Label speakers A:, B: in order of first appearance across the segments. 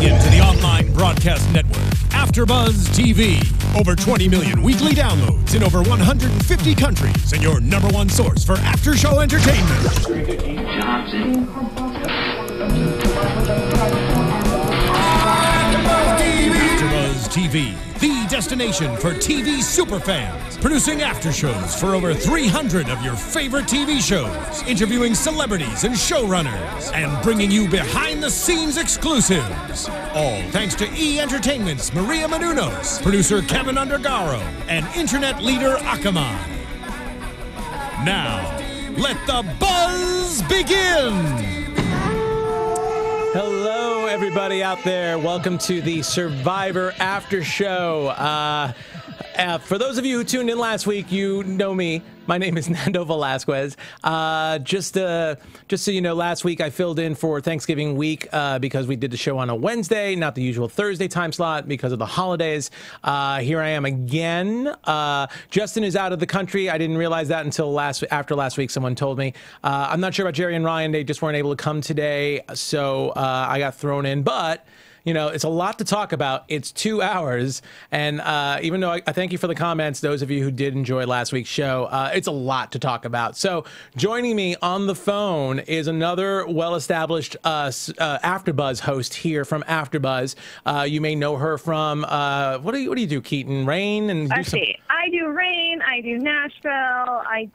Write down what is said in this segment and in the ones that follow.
A: Tuning in to the online broadcast network, AFTERBUZZ TV. Over 20 million weekly downloads in over 150 countries, and your #1 source for after-show entertainment. AFTERBUZZ TV, the destination for TV superfans. Producing aftershows for over 300 of your favorite TV shows. Interviewing celebrities and showrunners. And bringing you behind-the-scenes exclusives. All thanks to E! Entertainment's Maria Menounos, producer Kevin Undergaro, and internet leader Akamai. Now, let the buzz begin!
B: Hello, everybody out there. Welcome to the Survivor After Show. For those of you who tuned in last week, you know me. My name is Nando Velasquez. Just so you know, last week I filled in for Thanksgiving week because we did the show on a Wednesday, not the usual Thursday time slot because of the holidays. Here I am again. Justin is out of the country. I didn't realize that until after last week. Someone told me. I'm not sure about Jerry and Ryan. They just weren't able to come today, so I got thrown in. But you know, it's a lot to talk about. It's 2 hours. And even though I thank you for the comments, those of you who did enjoy last week's show, it's a lot to talk about. So joining me on the phone is another well-established AfterBuzz host here from AfterBuzz. You may know her from, what do you do, Keetin? Rain? And
C: I do Rain. I do Nashville. I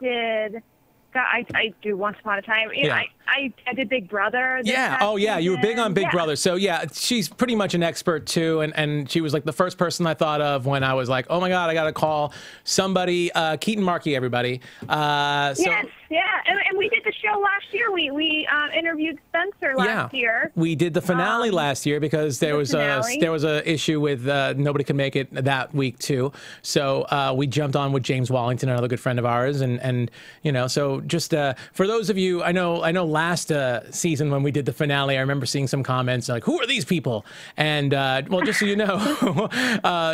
C: do Once Upon a Time.
B: Yeah.
C: I did Big Brother.
B: Yeah. Oh, yeah. You were big on Big Brother. So, yeah, she's pretty much an expert, too. And she was like the first person I thought of when I was like, oh, my God, I got to call somebody. Keetin Marchi, everybody.
C: Yes. Yeah. And we did the show last year. We interviewed Spencer last year.
B: We did the finale last year because there was a issue with nobody could make it that week, too. So we jumped on with James Wallington, another good friend of ours. And you know, so just for those of you, I know last season when we did the finale, I remember seeing some comments like, who are these people? And well, just so you know,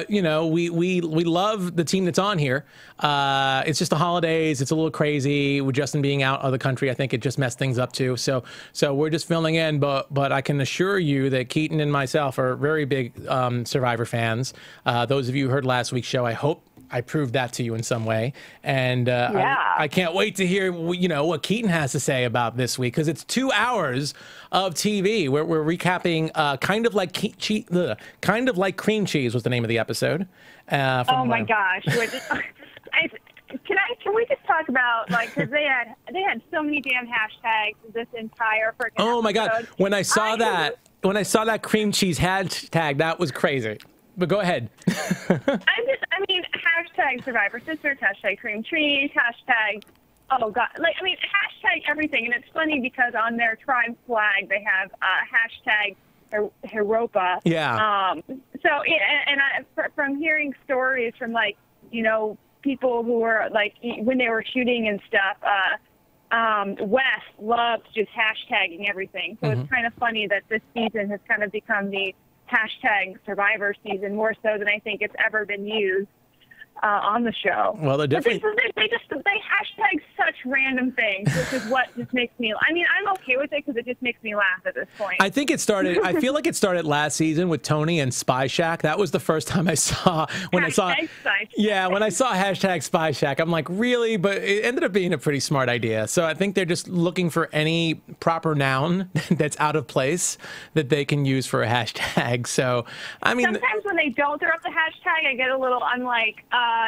B: you know, we love the team that's on here. It's just the holidays. It's a little crazy with Justin being out of the country. I think it just messed things up too. So we're just filling in, but I can assure you that Keetin and myself are very big Survivor fans. Those of you who heard last week's show, I hope I proved that to you in some way. And I can't wait to hear, you know, what Keetin has to say about this week, because it's 2 hours of TV. We're recapping kind of like Cream Cheese was the name of the episode.
C: Oh my gosh. Can we just talk about, like, because they had so many damn hashtags this entire freaking
B: Oh my God.
C: episode.
B: When I saw that cream cheese hashtag, that was crazy. But go ahead.
C: I mean, hashtag Survivor Sisters, hashtag Cream Cheese, hashtag, oh God, like, I mean, hashtag everything. And it's funny because on their tribe flag, they have hashtag Heropa.
B: Yeah.
C: From hearing stories from, like, you know, people who were, like, when they were shooting and stuff, Wes loves just hashtagging everything. So it's kind of funny that this season has kind of become the hashtag Survivor season more so than I think it's ever been used on the show.
B: Well, they're definitely
C: they hashtag such random things, which is what just makes me. I mean, I'm okay with it because it just makes me laugh at this point.
B: I think it started. I feel like it started last season with Tony and Spy Shack. That was the first time I saw when
C: hashtag
B: when I saw hashtag Spy Shack. I'm like, really? But it ended up being a pretty smart idea. So I think they're just looking for any proper noun that's out of place that they can use for a hashtag. So I mean,
C: sometimes when they don't throw up the hashtag, I get a little. I'm like,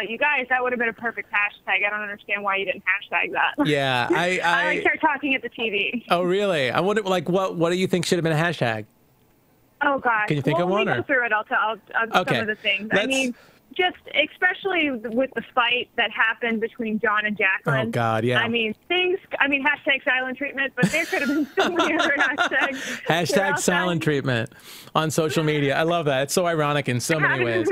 C: you guys, that would have been a perfect hashtag. I don't understand why you didn't hashtag that.
B: Yeah,
C: I like start talking at the TV.
B: Oh, really? I wonder, like, what do you think should have been a hashtag?
C: Oh gosh,
B: can you think of one?
C: When we go through it, I'll tell some of the things. I mean, just especially with the fight that happened between John and Jacqueline.
B: Oh God, yeah.
C: I mean, hashtag silent treatment, but there could have been so many other hashtags.
B: Hashtag silent treatment on social media. I love that. It's so ironic in so many ways.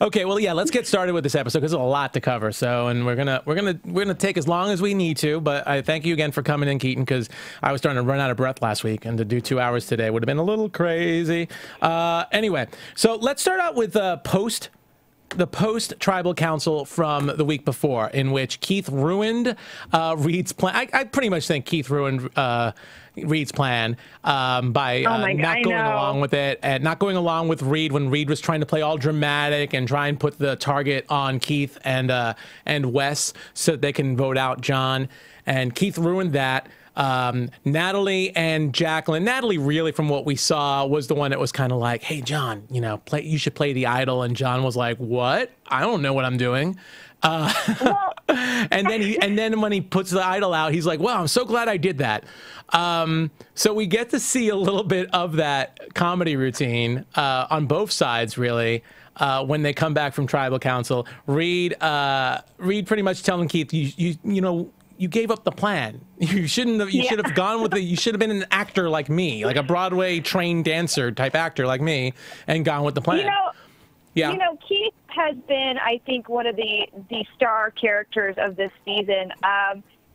B: Okay, well, yeah, let's get started with this episode because there's a lot to cover. So, and we're gonna take as long as we need to. But I thank you again for coming in, Keetin, because I was starting to run out of breath last week, and to do 2 hours today would have been a little crazy. Anyway, so let's start out with post the post tribal council from the week before, in which Keith ruined Reed's plan. I pretty much think Keith ruined Reed's plan by not going along with it, and not going along with Reed when Reed was trying to play all dramatic and try and put the target on Keith and Wes so that they can vote out John. And Keith ruined that. Natalie and Jacqueline. Natalie, really, from what we saw, was the one that was kind of like, "Hey, John, you know, you should play the idol." And John was like, "What? I don't know what I'm doing." And then when he puts the idol out, he's like, "Wow, I'm so glad I did that." So we get to see a little bit of that comedy routine on both sides, really. When they come back from tribal council, Reed pretty much telling Keith, you know. You gave up the plan. You shouldn't have. You should have gone with it. You should have been an actor like me, like a Broadway trained dancer type actor like me, and gone with the plan.
C: You know, Keith has been, I think, one of the star characters of this season.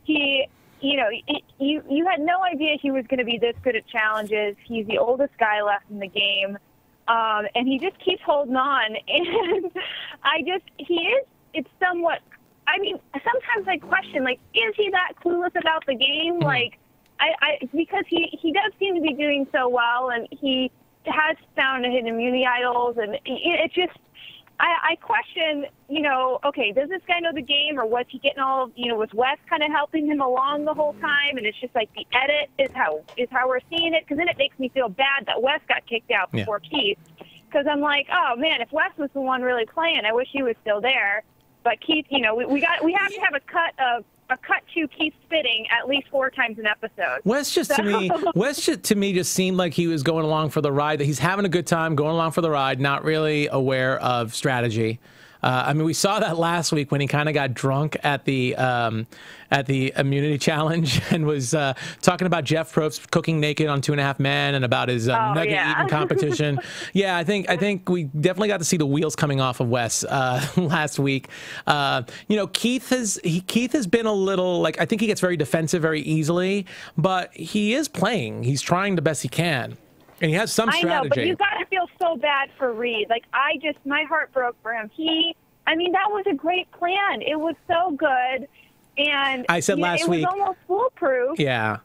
C: You had no idea he was going to be this good at challenges. He's the oldest guy left in the game, and he just keeps holding on. And it's somewhat. I mean, sometimes I question, like, is he that clueless about the game? Like, because he does seem to be doing so well, and he has found hidden immunity idols, and it just, I question, you know, okay, does this guy know the game, or was he getting all, you know, was Wes kind of helping him along the whole time, and it's just like the edit is how we're seeing it, because then it makes me feel bad that Wes got kicked out before Keith, because I'm like, oh man, if Wes was the one really playing, I wish he was still there. But Keith, you know, we have to have a cut to Keith spitting at least 4 times an episode.
B: Wes to me just seemed like he was going along for the ride. That he's having a good time going along for the ride, not really aware of strategy. I mean, we saw that last week when he kind of got drunk at the immunity challenge and was talking about Jeff Probst cooking naked on 2.5 Men and about his nugget eating competition. Yeah, I think we definitely got to see the wheels coming off of Wes last week. You know, Keith has been a little, like, I think he gets very defensive very easily, but he is playing. He's trying the best he can. And he has some strategy.
C: I know, but you got to feel so bad for Reed. Like, my heart broke for him. I mean, that was a great plan. It was so good. And
B: I said last week,
C: it was almost foolproof.
B: Yeah.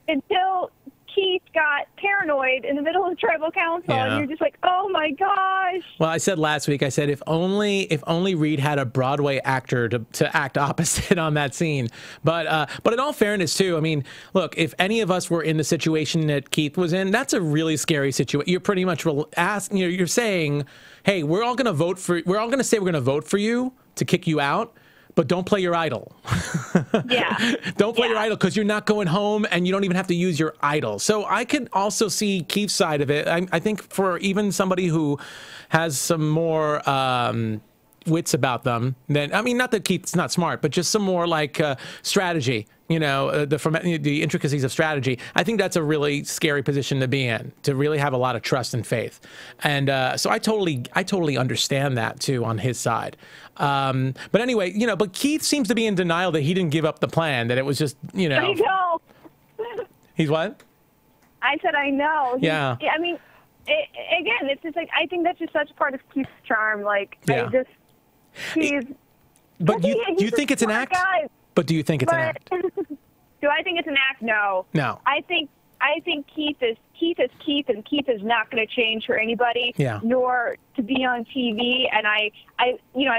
C: Until Keith got paranoid in the middle of tribal council, and you're just like, oh my gosh.
B: Well, I said last week, I said if only Reed had a Broadway actor to act opposite on that scene. But in all fairness too, I mean, look, if any of us were in the situation that Keith was in, that's a really scary situation. You're pretty much asking, you know, you're saying, hey, we're all going to say we're going to vote for you to kick you out. But don't play your idol. Don't play your idol, because you're not going home and you don't even have to use your idol. So I could also see Keith's side of it. I think for even somebody who has some more wits about them, then, I mean, not that Keith's not smart, but just some more like strategy, you know, the intricacies of strategy. I think that's a really scary position to be in, to really have a lot of trust and faith. And so I totally understand that too on his side. But anyway, you know, but Keith seems to be in denial that he didn't give up the plan, that it was just, you know.
C: I know.
B: He's what?
C: I said I know.
B: Yeah.
C: I mean, again, it's just like, I think that's just such a part of Keith's charm. Like,
B: But do you think it's an act? But do you think it's an act?
C: Do I think it's an act? No.
B: No.
C: I think Keith is Keith, and Keith is not going to change for anybody, nor to be on TV. And I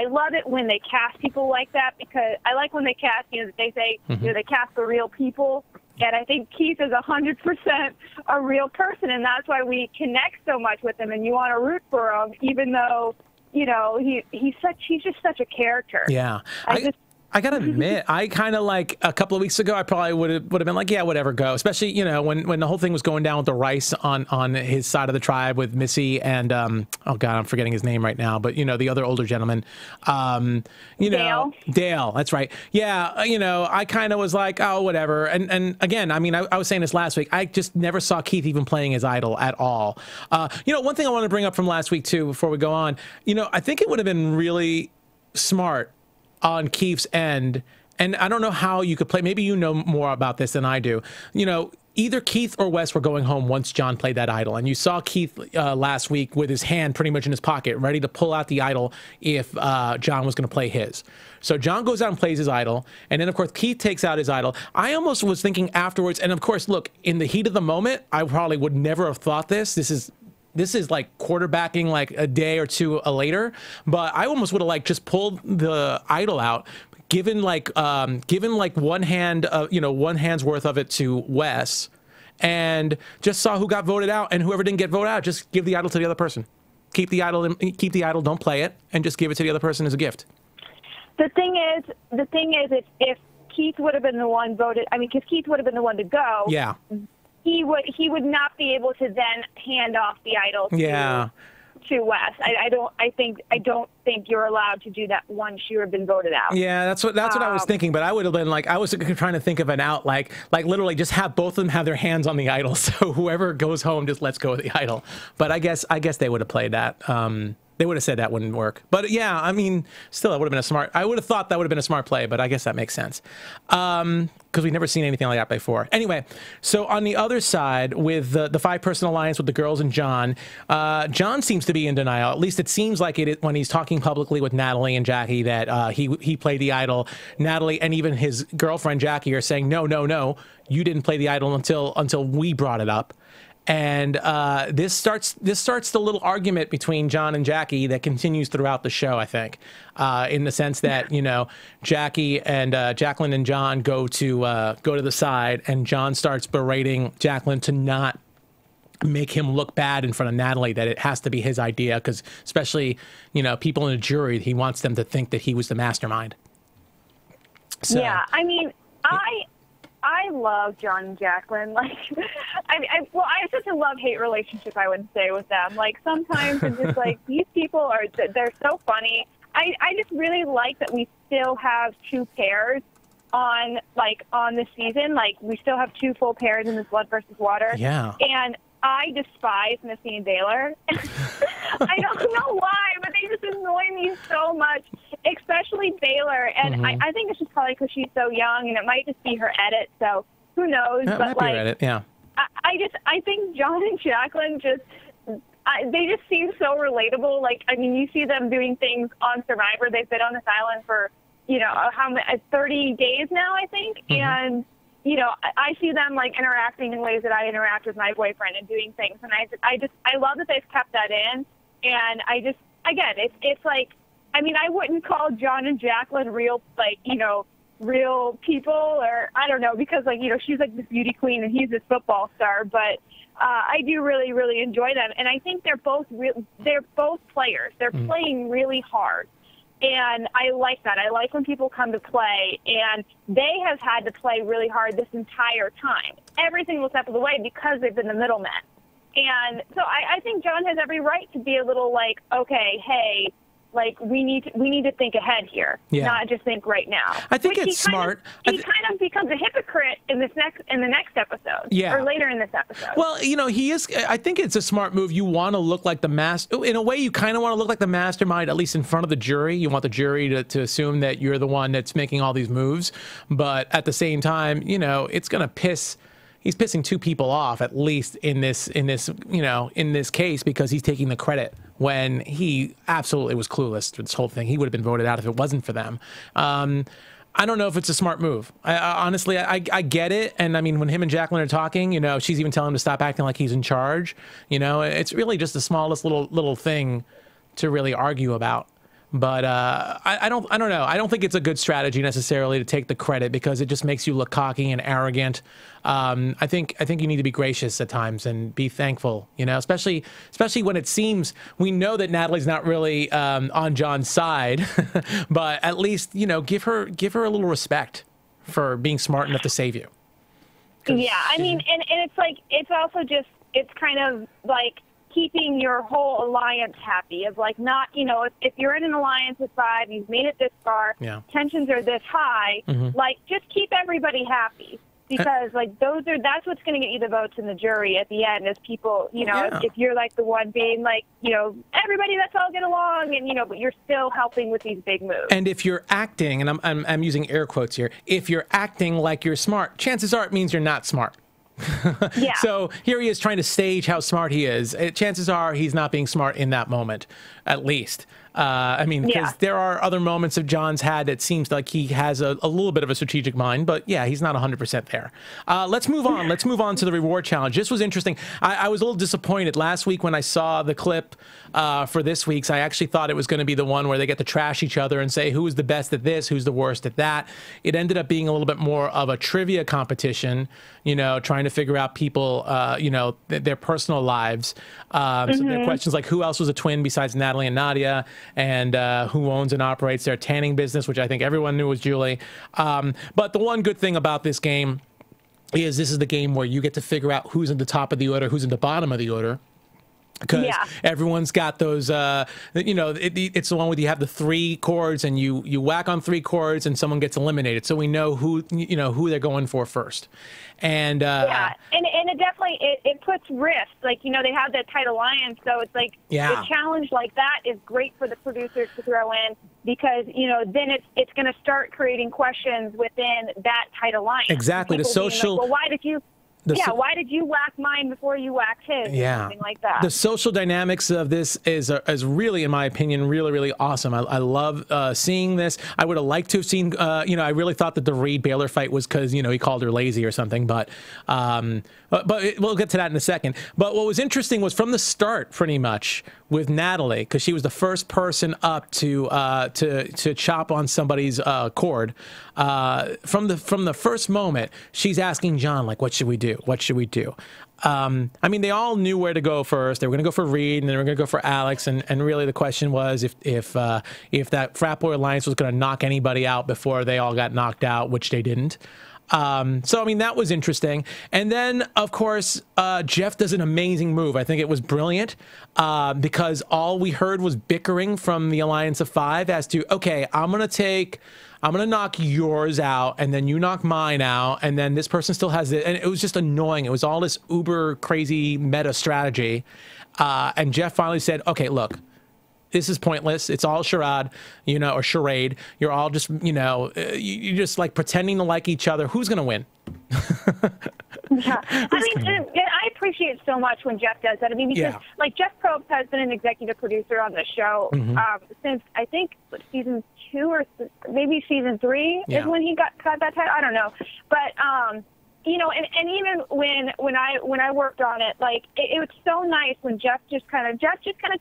C: love it when they cast people like that, because I like when they cast, you know, they say, you know, they cast the real people. And I think Keith is 100% a real person, and that's why we connect so much with him, and you want to root for him, even though, you know, he's just such a character.
B: Yeah. I gotta admit, I kind of, like, a couple of weeks ago, I probably would have been like, yeah, whatever, go. Especially, you know, when the whole thing was going down with the rice on his side of the tribe with Missy and oh god, I'm forgetting his name right now, but you know, the other older gentleman, you know, Dale. That's right. Yeah, you know, I kind of was like, oh, whatever. And again, I mean, I was saying this last week. I just never saw Keith even playing his idol at all. You know, one thing I want to bring up from last week too, before we go on, you know, I think it would have been really smart on Keith's end, and I don't know how you could play, maybe you know more about this than I do. You know, either Keith or Wes were going home once John played that idol. And you saw Keith last week with his hand pretty much in his pocket, ready to pull out the idol if John was going to play his. So John goes out and plays his idol. And then, of course, Keith takes out his idol. I almost was thinking afterwards, and of course, look, in the heat of the moment, I probably would never have thought this. This is like quarterbacking like a day or two later. But I almost would have like just pulled the idol out, given like one hand, one hand's worth of it to Wes, and just saw who got voted out, and whoever didn't get voted out, just give the idol to the other person. Keep the idol, don't play it, and just give it to the other person as a gift.
C: The thing is, if Keith would have been the one voted, I mean, because Keith would have been the one to go.
B: Yeah.
C: He would not be able to then hand off the idol to Wes. I don't think you're allowed to do that once you have been voted out.
B: Yeah, that's what I was thinking. But I would have been like, I was trying to think of an out, like literally just have both of them have their hands on the idol, so whoever goes home just lets go of the idol. But I guess they would have played that. They would have said that wouldn't work. But yeah, I mean, still, that would have been a smart. I would have thought that would have been a smart play, but I guess that makes sense. Because we've never seen anything like that before. Anyway, so on the other side, with the 5-person alliance with the girls and John, John seems to be in denial. At least it seems like it when he's talking publicly with Natalie and Jackie that he played the idol. Natalie and even his girlfriend Jackie are saying, no, you didn't play the idol until we brought it up. And this starts the little argument between John and Jackie that continues throughout the show, I think, in the sense that, Jackie and Jacqueline and John go to the side, and John starts berating Jacqueline to not make him look bad in front of Natalie, that it has to be his idea, because especially, people in the jury, he wants them to think that he was the mastermind. So,
C: yeah, I mean, I love John and Jacqueline. Like, I have such a love-hate relationship, I would say, with them. Like, sometimes it's just like, these people they're so funny. I just really like that we still have 2 pairs on this season. Like, we still have 2 full pairs in this Blood versus Water.
B: Yeah.
C: And I despise Missy and Baylor. I don't know why, but they just annoy me so much, especially Baylor. And I think it's just probably because she's so young, and it might just be her edit. So who knows?
B: That
C: but
B: might be her edit, yeah.
C: I think John and Jacqueline they just seem so relatable. Like, I mean, you see them doing things on Survivor. They've been on this island for 30 days now, I think, and. I see them like interacting in ways that I interact with my boyfriend and doing things. And I love that they've kept that in. And it's like, I mean, I wouldn't call John and Jacqueline real people, or I don't know, because she's like this beauty queen and he's this football star. But I do really, really enjoy them. And I think they're both players. They're playing really hard. And I like that. I like when people come to play, and they have had to play really hard this entire time, every single step of the way, because they've been the middlemen. And so I think John has every right to be a little like, okay, hey, like we need to think ahead here, not just think right now.
B: I think it's smart.
C: He kind of becomes a hypocrite in the next episode, or later in this episode.
B: Well, he is. I think it's a smart move. You want to look like the master. In a way, you kind of want to look like the mastermind, at least in front of the jury. You want the jury to assume that you're the one that's making all these moves. But at the same time, it's going to piss. He's pissing 2 people off, at least in this case, because he's taking the credit when he absolutely was clueless to this whole thing. He would have been voted out if it wasn't for them. I don't know if it's a smart move. Honestly, I get it. And I mean, when him and Jacqueline are talking, she's even telling him to stop acting like he's in charge. It's really just the smallest little thing to really argue about. But I don't know. I don't think it's a good strategy necessarily to take the credit, because it just makes you look cocky and arrogant. I think you need to be gracious at times and be thankful. Especially when it seems we know that Natalie's not really on John's side, but at least give her a little respect for being smart enough to save you.
C: Yeah, I mean, and it's like it's kind of like keeping your whole alliance happy, of like not, if you're in an alliance with 5, you've made it this far, tensions are this high, like just keep everybody happy, because that's what's going to get you the votes in the jury at the end, is people, if you're like the one being like, everybody, let's all get along, and but you're still helping with these big moves.
B: And if you're acting, and I'm using air quotes here, if you're acting like you're smart, chances are it means you're not smart.
C: Yeah.
B: So here he is trying to stage how smart he is. Chances are he's not being smart in that moment, at least. I mean, because there are other moments of John's had that seems like he has a little bit of a strategic mind, but yeah, he's not 100% there. Let's move on. Let's move on to the reward challenge. This was interesting. I was a little disappointed last week when I saw the clip for this week's. I actually thought it was going to be the one where they get to trash each other and say who is the best at this, who's the worst at that. It ended up being a little bit more of a trivia competition, you know, trying to figure out people, you know, their personal lives. So there are questions like who else was a twin besides Natalie and Nadia, and who owns and operates their tanning business, which I think everyone knew was Julie. But the one good thing about this game is this is the game where you get to figure out who's in the top of the order, who's in the bottom of the order. Because everyone's got those, you know, it's the one where you have the 3 chords and you whack on 3 chords and someone gets eliminated. So we know who, you know, who they're going for first. And
C: and it definitely it puts risk. Like, you know, they have that tight alliance, so it's like a challenge like that is great for the producers to throw in, because, you know, then it's going to start creating questions within that tight alliance.
B: Exactly. The social.
C: Like, well, why did you? Why did you whack mine before you whacked his?
B: Yeah,
C: or something like that.
B: The social dynamics of this is really, in my opinion, really awesome. I love seeing this. I would have liked to have seen, you know, I really thought that the Reed Baylor fight was because, you know, he called her lazy or something, but we'll get to that in a second. But what was interesting was from the start, pretty much, with Natalie, because she was the first person up to chop on somebody's cord. From the first moment, she's asking John, like, what should we do? What should we do? I mean, they all knew where to go first. They were going to go for Reed, and they were going to go for Alex. And really, the question was if that frat boy alliance was going to knock anybody out before they all got knocked out, which they didn't. So, I mean, that was interesting. And then, of course, Jeff does an amazing move. I think it was brilliant because all we heard was bickering from the Alliance of 5 as to, okay, I'm going to knock yours out, and then you knock mine out, and then this person still has it. And it was just annoying. It was all this uber crazy meta strategy. And Jeff finally said, okay, look, this is pointless. It's all charade, you know, or charade. You're all just, you know, you're just like pretending to like each other. Who's going to win?
C: Yeah. I mean, I appreciate so much when Jeff does that. I mean, because like Jeff Probst has been an executive producer on the show since I think season 2 or maybe season 3 is when he got that title. I don't know, but you know, and even when I worked on it, like it was so nice when Jeff just kind of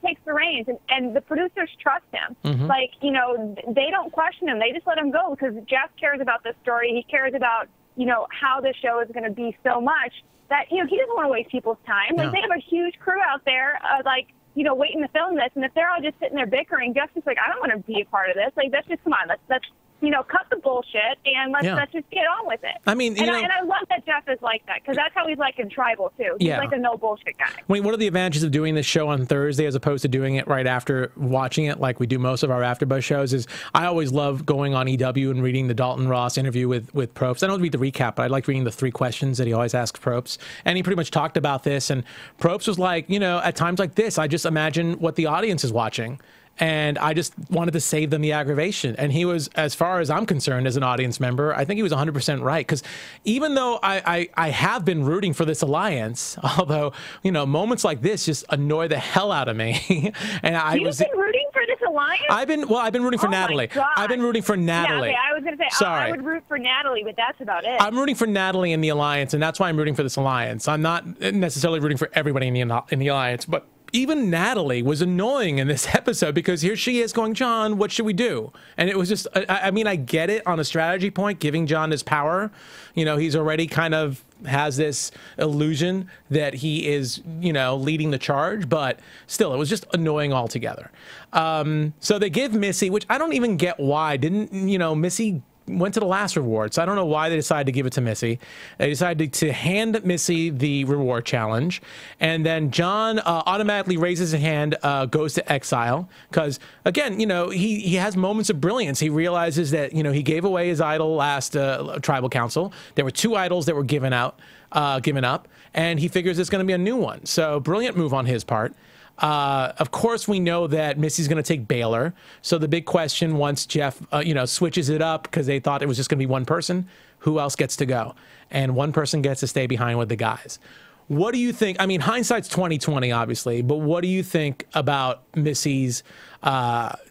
C: takes the reins, and the producers trust him. Like, you know, they don't question him; they just let him go because Jeff cares about the story. He cares about, you know, how the show is going to be so much that, you know, he doesn't want to waste people's time. Like, they have a huge crew out there, like, you know, waiting to film this, and if they're all just sitting there bickering, Jeff's just like, I don't want to be a part of this. Like, let's just come on, let's you know, cut the bullshit and let's just get on with it.
B: I mean, and
C: I love that Jeff is like that, because that's how he's like in Tribal too. He's like a no bullshit guy.
B: I mean, one of the advantages of doing this show on Thursday as opposed to doing it right after watching it like we do most of our AfterBuzz shows is I always love going on EW and reading the Dalton Ross interview with Probst. I don't read the recap, but I like reading the 3 questions that he always asks Probst. And he pretty much talked about this, and Probst was like, you know, at times like this, I just imagine what the audience is watching. And I just wanted to save them the aggravation. And he was, as far as I'm concerned, as an audience member, I think he was 100% right. Because even though I have been rooting for this alliance, although, you know, moments like this just annoy the hell out of me. And
C: You've been rooting for this alliance?
B: I've been rooting for Natalie. I've been rooting for Natalie.
C: Yeah, okay, I was going to say, I would root for Natalie, but that's about it.
B: I'm rooting for Natalie in the alliance, and that's why I'm rooting for this alliance. I'm not necessarily rooting for everybody in the alliance, but even Natalie was annoying in this episode because here she is going, John, what should we do? And it was just, I mean, I get it on a strategy point, giving John his power. You know, he's already kind of has this illusion that he is, you know, leading the charge, but still, it was just annoying altogether. So they give Missy, which I don't even get why. Didn't, you know, Missy went to the last reward, so I don't know why they decided to give it to Missy. They decided to hand Missy the reward challenge, and then John automatically raises his hand, goes to Exile, because again, you know, he has moments of brilliance. He realizes that, you know, he gave away his idol last tribal council. There were 2 idols that were given up, and he figures it's going to be a new one. So brilliant move on his part. Of course, we know that Missy's going to take Baylor. So the big question, once Jeff, you know, switches it up because they thought it was just going to be one person, who else gets to go, and one person gets to stay behind with the guys. What do you think? I mean, hindsight's 20/20, obviously, but what do you think about Missy's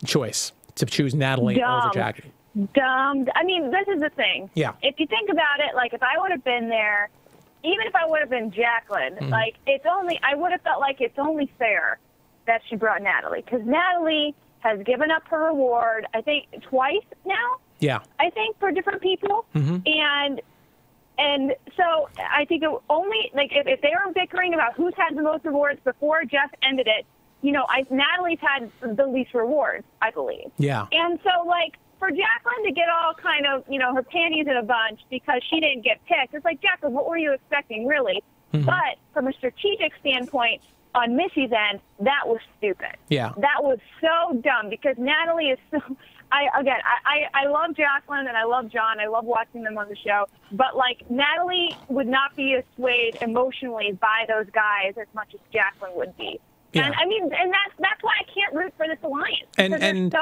B: choice to choose Natalie over Jackie?
C: Dumb. I mean, this is the thing.
B: Yeah.
C: If you think about it, like if I would have been there, even if I would have been Jacqueline, like I would have felt like it's only fair that she brought Natalie, because Natalie has given up her reward, I think, twice now.
B: Yeah.
C: I think for different people, and so I think it only like if they were bickering about who's had the most rewards before Jeff ended it, Natalie's had the least rewards, I believe.
B: Yeah.
C: And so like, for Jacqueline to get all kind of, her panties in a bunch because she didn't get picked, it's like, Jacqueline, what were you expecting, really? But from a strategic standpoint, on Missy's end, that was stupid.
B: Yeah.
C: That was so dumb because Natalie is so... I love Jacqueline and I love John. I love watching them on the show. But, like, Natalie would not be swayed emotionally by those guys as much as Jacqueline would be.
B: Yeah.
C: And, I mean, and that's why I can't root for this alliance.
B: And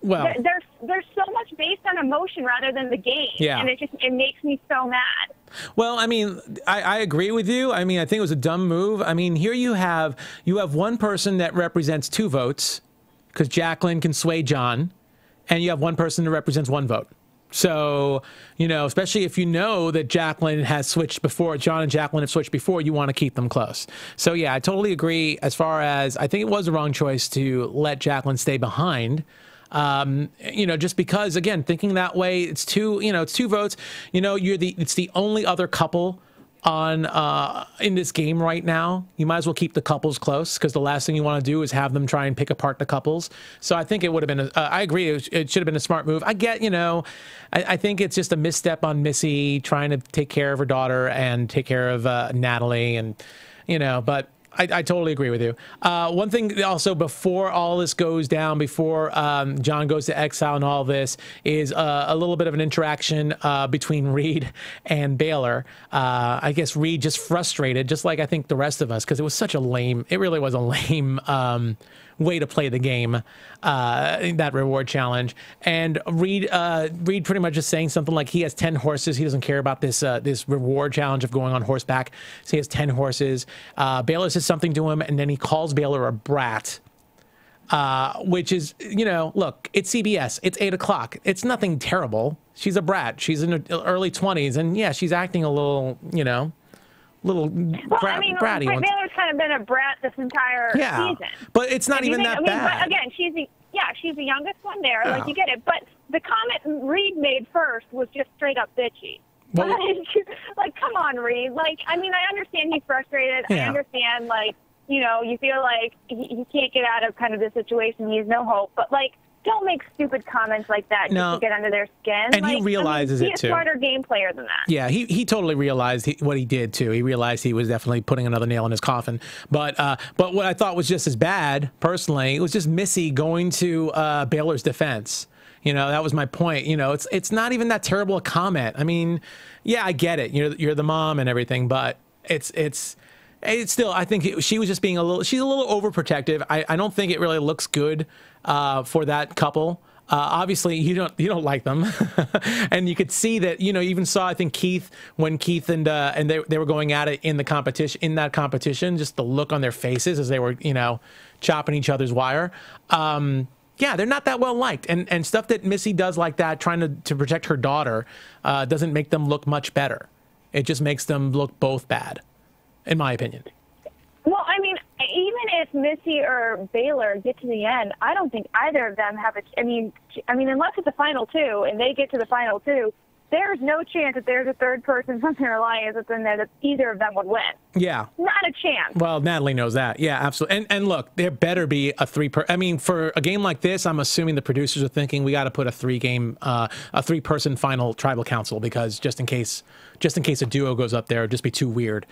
B: well,
C: there's so much based on emotion rather than the game.
B: Yeah.
C: And it makes me so mad.
B: Well, I mean, I agree with you. I mean, I think it was a dumb move. I mean, here you have one person that represents 2 votes because Jacqueline can sway John, and you have one person that represents 1 vote. So, especially if you know that Jacqueline has switched before, John and Jacqueline have switched before, you want to keep them close. So, yeah, I totally agree as far as I think it was the wrong choice to let Jacqueline stay behind. Just because, again, thinking that way, it's 2 votes. It's the only other couple on in this game right now. You might as well keep the couples close because the last thing you want to do is have them try and pick apart the couples. So I think it would have been I agree, it should have been a smart move. I get, I think it's just a misstep on Missy trying to take care of her daughter and take care of Natalie, and but I totally agree with you. One thing also before all this goes down, before John goes to exile and all this, is a little bit of an interaction between Reed and Baylor. I guess Reed just frustrated, just like I think the rest of us, because it was such a lame, it really was a lame way to play the game, that reward challenge. And Reed pretty much is saying something like he has 10 horses. He doesn't care about this this reward challenge of going on horseback. So he has 10 horses. Baylor says something to him, and then he calls Baylor a brat. Which is, look, it's CBS. It's 8 o'clock. It's nothing terrible. She's a brat. She's in her early 20s, and yeah, she's acting a little, bratty.
C: Baylor's kind of been a brat this entire season.
B: But it's not even that bad.
C: But again, she's the youngest one there. Yeah. Like, you get it. But the comment Reed made first was just straight up bitchy. Well, like, come on, Reed. Like, I mean, I understand he's frustrated. Yeah. I understand, like, you feel like he can't get out of kind of the situation. He has no hope. But, like, don't make stupid comments like that just to get under their skin.
B: And he realizes it, too.
C: He's a smarter game player than that.
B: Yeah, he totally realized what he did, too. He realized he was definitely putting another nail in his coffin. But what I thought was just as bad, personally, it was just Missy going to Baylor's defense. That was my point. It's not even that terrible a comment. I mean, yeah, I get it. You're the mom and everything, but it's still, I think she was just being she's a little overprotective. I don't think it really looks good for that couple. Obviously, you don't like them, and you could see that. You even saw, I think, when Keith and they were going at it in that competition, just the look on their faces as they were chopping each other's wire. Yeah, they're not that well liked, and stuff that Missy does like that, trying to protect her daughter, doesn't make them look much better. It just makes them look both bad, in my opinion.
C: Well, I mean, even if Missy or Baylor get to the end, I don't think either of them have I mean, unless it's the final 2 and they get to the final 2, there's no chance that there's a third person from their alliance that's in there that either of them would win. Yeah. Not a chance.
B: Well, Natalie knows that. Yeah, absolutely. And look, there better be a 3 I mean, for a game like this, I'm assuming the producers are thinking we got to put a 3-person final tribal council, because just in case a duo goes up there, it'd just be too weird.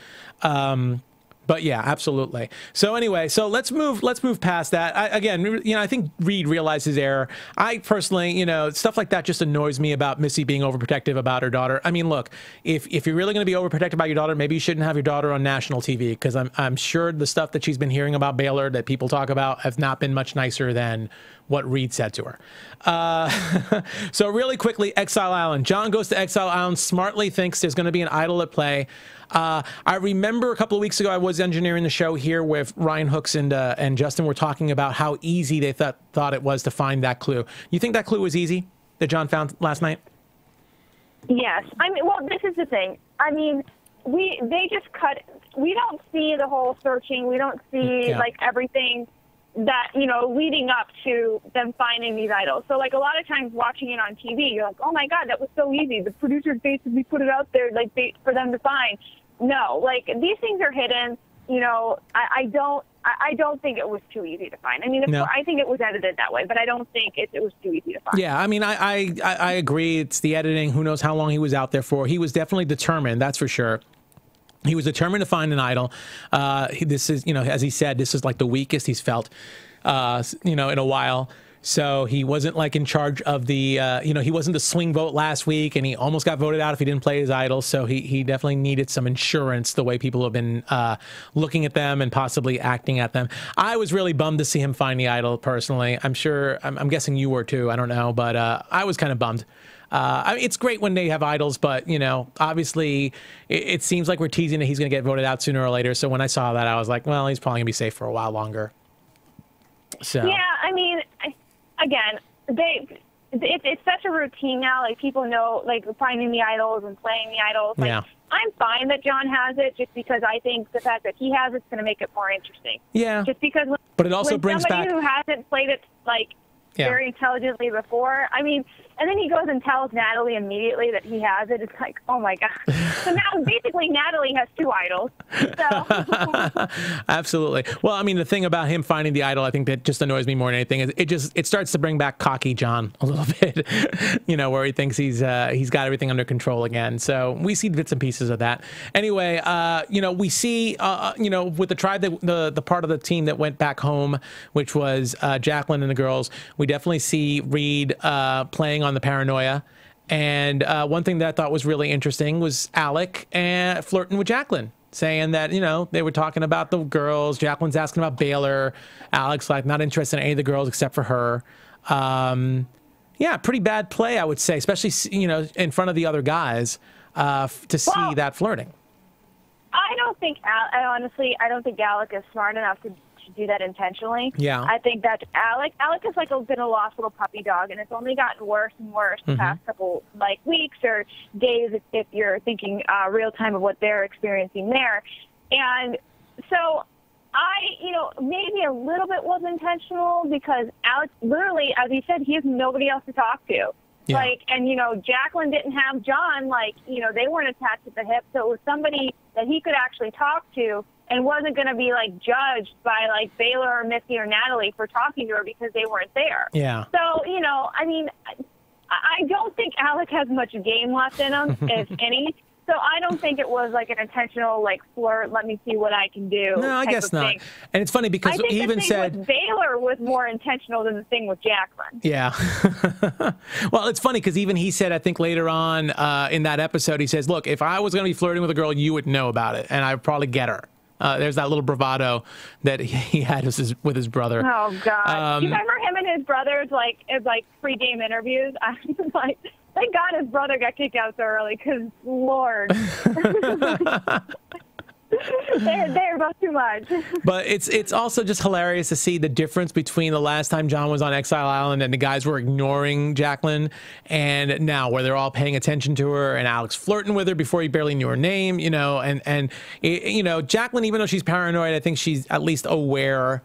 B: But yeah, absolutely. So anyway, so let's move past that. Again, I think Reed realized his error. I personally, stuff like that just annoys me about Missy being overprotective about her daughter. I mean, look, if you're really going to be overprotective about your daughter, maybe you shouldn't have your daughter on national TV, because I'm sure the stuff that she's been hearing about Baylor that people talk about have not been much nicer than what Reed said to her. So really quickly, Exile Island. John goes to Exile Island, smartly thinks there's going to be an idol at play. I remember a couple of weeks ago, I was engineering the show here with Ryan Hooks and Justin were talking about how easy they thought it was to find that clue. You think that clue was easy that John found last night?
C: Yes. I mean, well, this is the thing. I mean, they just cut. We don't see the whole searching. We don't see like everything that, leading up to them finding these idols. So, like, a lot of times watching it on TV, you're like, oh, my God, that was so easy. The producers basically put it out there, like, for them to find. No, like, these things are hidden. I don't think it was too easy to find. I mean, I think it was edited that way, but I don't think it was too easy to find.
B: Yeah, I mean, I agree. It's the editing. Who knows how long he was out there for. He was definitely determined, that's for sure. He was determined to find an idol. This is, as he said, this is like the weakest he's felt, in a while. So he wasn't like in charge of the, he wasn't the swing vote last week, and he almost got voted out if he didn't play his idol. So he definitely needed some insurance, the way people have been looking at them and possibly acting at them. I was really bummed to see him find the idol personally. I'm guessing you were too. I don't know, but I was kind of bummed. I mean, it's great when they have idols, but, obviously it seems like we're teasing that he's going to get voted out sooner or later. So when I saw that, I was like, well, he's probably going to be safe for a while longer. So
C: yeah, I mean, again, it's such a routine now. Like, people know, like, finding the idols and playing the idols. Like, I'm fine that John has it, just because I think the fact that he has it's going to make it more interesting.
B: Yeah.
C: Just because
B: but it also brings
C: somebody
B: back
C: who hasn't played it, like, very intelligently before. I mean, and then he goes and tells Natalie immediately that he has it. It's like, oh my God. So now basically Natalie has two idols. So.
B: Absolutely. Well, I mean, the thing about him finding the idol, I think that just annoys me more than anything, is it starts to bring back cocky John a little bit, where he thinks he's got everything under control again. So we see bits and pieces of that. Anyway, we see, with the tribe, the part of the team that went back home, which was Jacqueline and the girls, we definitely see Reed playing on the paranoia. And one thing that I thought was really interesting was Alec flirting with Jacqueline, saying that, they were talking about the girls. Jacqueline's asking about Baylor. Alec's like not interested in any of the girls except for her. Yeah, pretty bad play, I would say, especially, in front of the other guys to see that flirting. I don't think
C: Alec is smart enough to do that intentionally.
B: Yeah.
C: I think that Alec is like been a lost little puppy dog, and it's only gotten worse and worse the past couple weeks or days if you're thinking real time of what they're experiencing there. And so maybe a little bit was intentional, because Alex literally, as he said, he has nobody else to talk to. Yeah. Jacqueline didn't have John, they weren't attached at the hip, so it was somebody that he could actually talk to and wasn't going to be judged by Baylor or Missy or Natalie for talking to her because they weren't there.
B: Yeah.
C: So, I mean, I don't think Alec has much game left in him, if any. So I don't think it was an intentional flirt. Let me see what I can do.
B: No, I guess not. And it's funny because he even said
C: with Baylor was more intentional than the thing with Jacqueline.
B: Yeah. Well, it's funny because even he said, I think later on in that episode, he says, "Look, if I was going to be flirting with a girl, you would know about it, and I'd probably get her." There's that little bravado that he had with his brother.
C: Oh God! You remember him and his brothers pre-game interviews? I was like, thank God his brother got kicked out so early, because Lord, they're both too much.
B: But it's also just hilarious to see the difference between the last time John was on Exile Island and the guys were ignoring Jacqueline, and now where they're all paying attention to her, and Alex flirting with her before he barely knew her name, and Jacqueline, even though she's paranoid, I think she's at least aware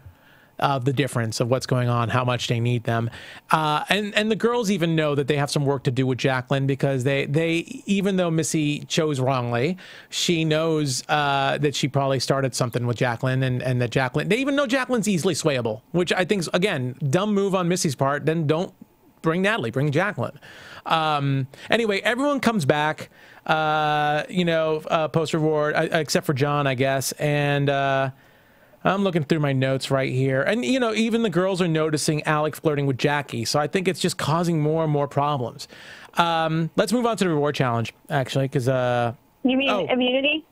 B: of the difference of what's going on, how much they need them. And the girls even know that they have some work to do with Jacqueline, because they even though Missy chose wrongly, she knows that she probably started something with Jacqueline, and that Jacqueline, they even know Jacqueline's easily swayable, which I think is, again, dumb move on Missy's part. Then don't bring Natalie, bring Jacqueline. Anyway, everyone comes back, post reward, except for John, I guess. And I'm looking through my notes right here. And, even the girls are noticing Alec flirting with Jackie. So I think it's just causing more and more problems. Let's move on to the reward challenge, actually, because...
C: You mean immunity?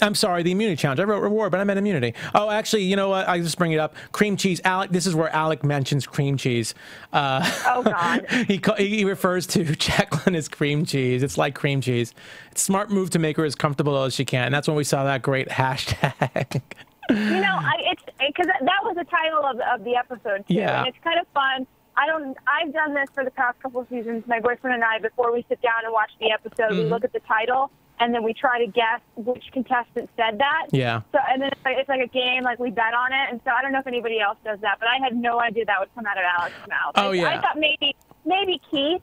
B: I'm sorry, the immunity challenge. I wrote reward, but I meant immunity. Oh, actually, you know what? I just bring it up. Cream cheese. Alec, this is where Alec mentions cream cheese.
C: Oh, God.
B: He refers to Jacqueline as cream cheese. It's like cream cheese. It's a smart move to make her as comfortable as she can. And that's when we saw that great hashtag.
C: It's because that was the title of the episode, too.
B: Yeah.
C: And it's kind of fun. I've done this for the past couple of seasons. My boyfriend and I, before we sit down and watch the episode, we look at the title, and then we try to guess which contestant said that.
B: Yeah.
C: So, and then it's like a game, like we bet on it. And so I don't know if anybody else does that, but I had no idea that would come out of Alex's mouth.
B: Oh, yeah.
C: I thought maybe Keith.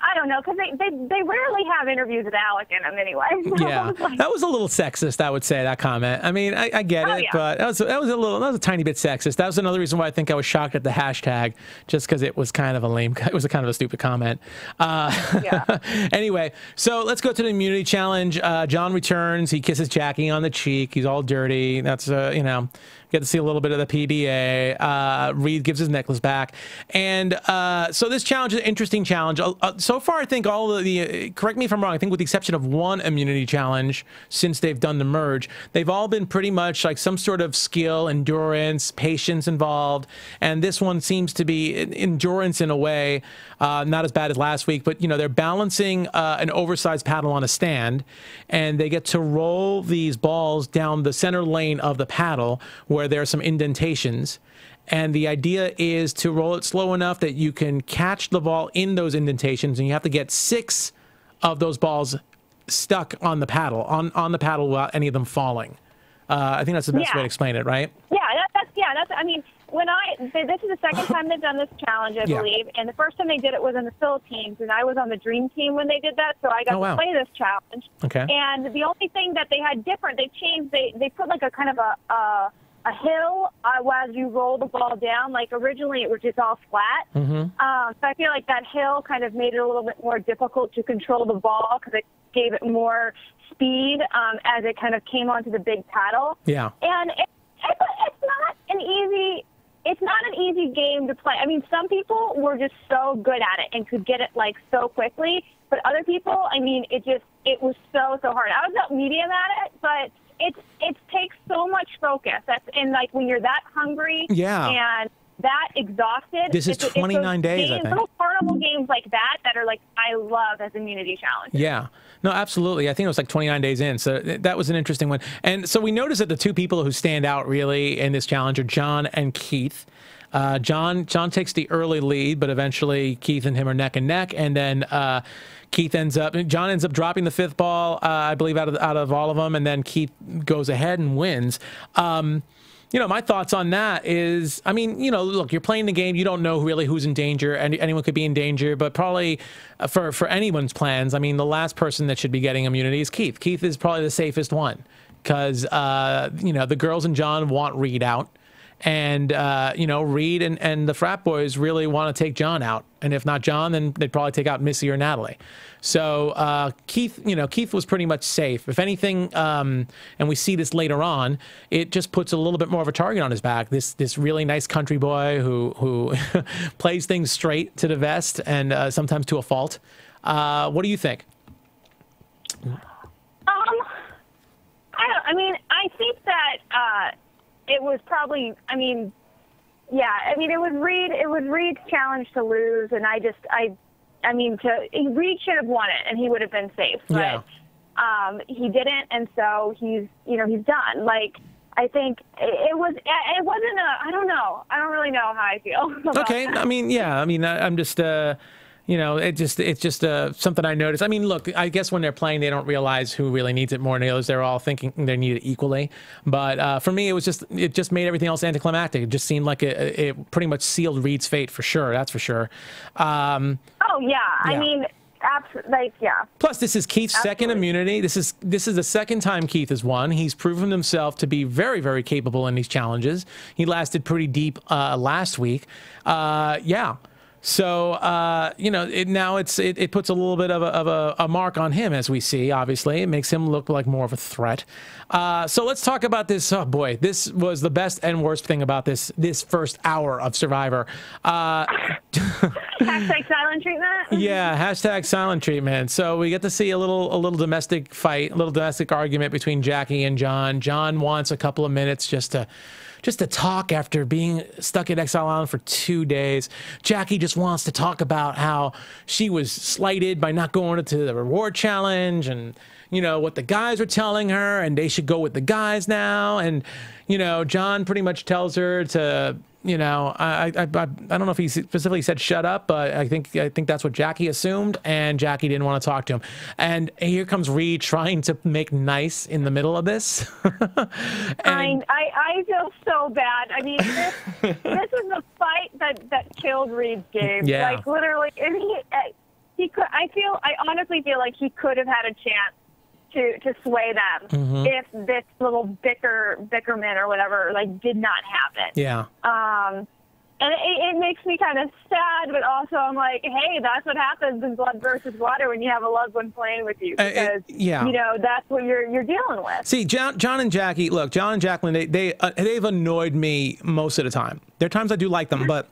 C: I don't know, because they rarely have interviews with Alec in them anyway. So
B: Yeah, that was a little sexist, I would say, that comment. I mean, I get it, but that was a tiny bit sexist. That was another reason why I think I was shocked at the hashtag, just because it was kind of a stupid comment. Anyway, so let's go to the immunity challenge. John returns. He kisses Jackie on the cheek. He's all dirty. That's get to see a little bit of the PDA. Reed gives his necklace back. And so this challenge is an interesting challenge. So far, I think all of correct me if I'm wrong, I think with the exception of one immunity challenge since they've done the merge, they've all been pretty much like some sort of skill, endurance, patience involved. And this one seems to be endurance in a way, not as bad as last week, but they're balancing an oversized paddle on a stand, and they get to roll these balls down the center lane of the paddle where there are some indentations. And the idea is to roll it slow enough that you can catch the ball in those indentations, and you have to get 6 of those balls stuck on the paddle, on the paddle without any of them falling. I think that's the best way to explain it, right?
C: Yeah, that's. I mean, this is the second time they've done this challenge, I believe, and the first time they did it was in the Philippines, and I was on the Dream Team when they did that, so I got to play this challenge.
B: Okay.
C: And the only thing that they had different, they changed. They put like a kind of a hill as you roll the ball down. Like originally it was just all flat. So I feel like that hill kind of made it a little bit more difficult to control the ball because it gave it more speed as it kind of came onto the big paddle.
B: Yeah.
C: And it's not an easy game to play. I mean, some people were just so good at it and could get it like so quickly, but other people, I mean, it was so hard. I was not medium at it, but it takes so much focus. And like when you're that hungry and that exhausted.
B: This is 29 days, I think.
C: Little carnival games like that are like I love as immunity challenges.
B: Yeah. No, absolutely. I think it was like 29 days in. So that was an interesting one. And so we noticed that the two people who stand out really in this challenge are John and Keith. John takes the early lead, but eventually Keith and him are neck and neck. And then John ends up dropping the 5th ball, I believe, out of all of them. And then Keith goes ahead and wins. My thoughts on that is, I mean, look, you're playing the game. You don't know really who's in danger, and anyone could be in danger. But probably for anyone's plans, I mean, the last person that should be getting immunity is Keith. Keith is probably the safest one because, the girls and John want Reed out. And, Reed and the frat boys really want to take John out. And if not John, then they'd probably take out Missy or Natalie. So Keith was pretty much safe. If anything, and we see this later on, it just puts a little bit more of a target on his back. This really nice country boy who plays things straight to the vest and sometimes to a fault. What do you think?
C: I think that it was probably, it was Reed's challenge to lose, and Reed should have won it, and he would have been safe, but he didn't, and so he's done. Like, I think it wasn't I don't know. I don't really know how I feel about that.
B: I'm just, it's just something I noticed. I mean, look, I guess when they're playing, they don't realize who really needs it more than the others. They're all thinking they need it equally. But for me, it just made everything else anticlimactic. It just seemed like it pretty much sealed Reed's fate for sure. That's for sure. I mean, absolutely, Plus, this is Keith's second immunity. This is the second time Keith has won. He's proven himself to be very, very capable in these challenges. He lasted pretty deep last week. So, you know, now it puts a little bit of a mark on him, as we see. Obviously, it makes him look like more of a threat. So let's talk about this. Oh boy, this was the best and worst thing about this first hour of Survivor.
C: Hashtag silent treatment.
B: Yeah, hashtag silent treatment. So we get to see a little domestic fight, a little domestic argument between Jackie and John. John wants a couple of minutes just to talk after being stuck at Exile Island for 2 days. Jackie just wants to talk about how she was slighted by not going into the reward challenge, and you know what the guys were telling her, and they should go with the guys now. And you know, John pretty much tells her to, you know, I don't know if he specifically said shut up, but I think that's what Jackie assumed, and Jackie didn't want to talk to him. And here comes Reed trying to make nice in the middle of this.
C: I feel so bad. I mean, this is the fight that killed Reed's game.
B: Yeah.
C: Like literally, he could. I honestly feel like he could have had a chance to sway them if this little bickerman or whatever did not happen.
B: Yeah.
C: And it makes me kind of sad, but also I'm like, hey, that's what happens in blood versus water when you have a loved one playing with you, because you know that's what you're dealing with.
B: See, John and Jackie, look, John and Jacqueline, they've annoyed me most of the time. There are times I do like them, but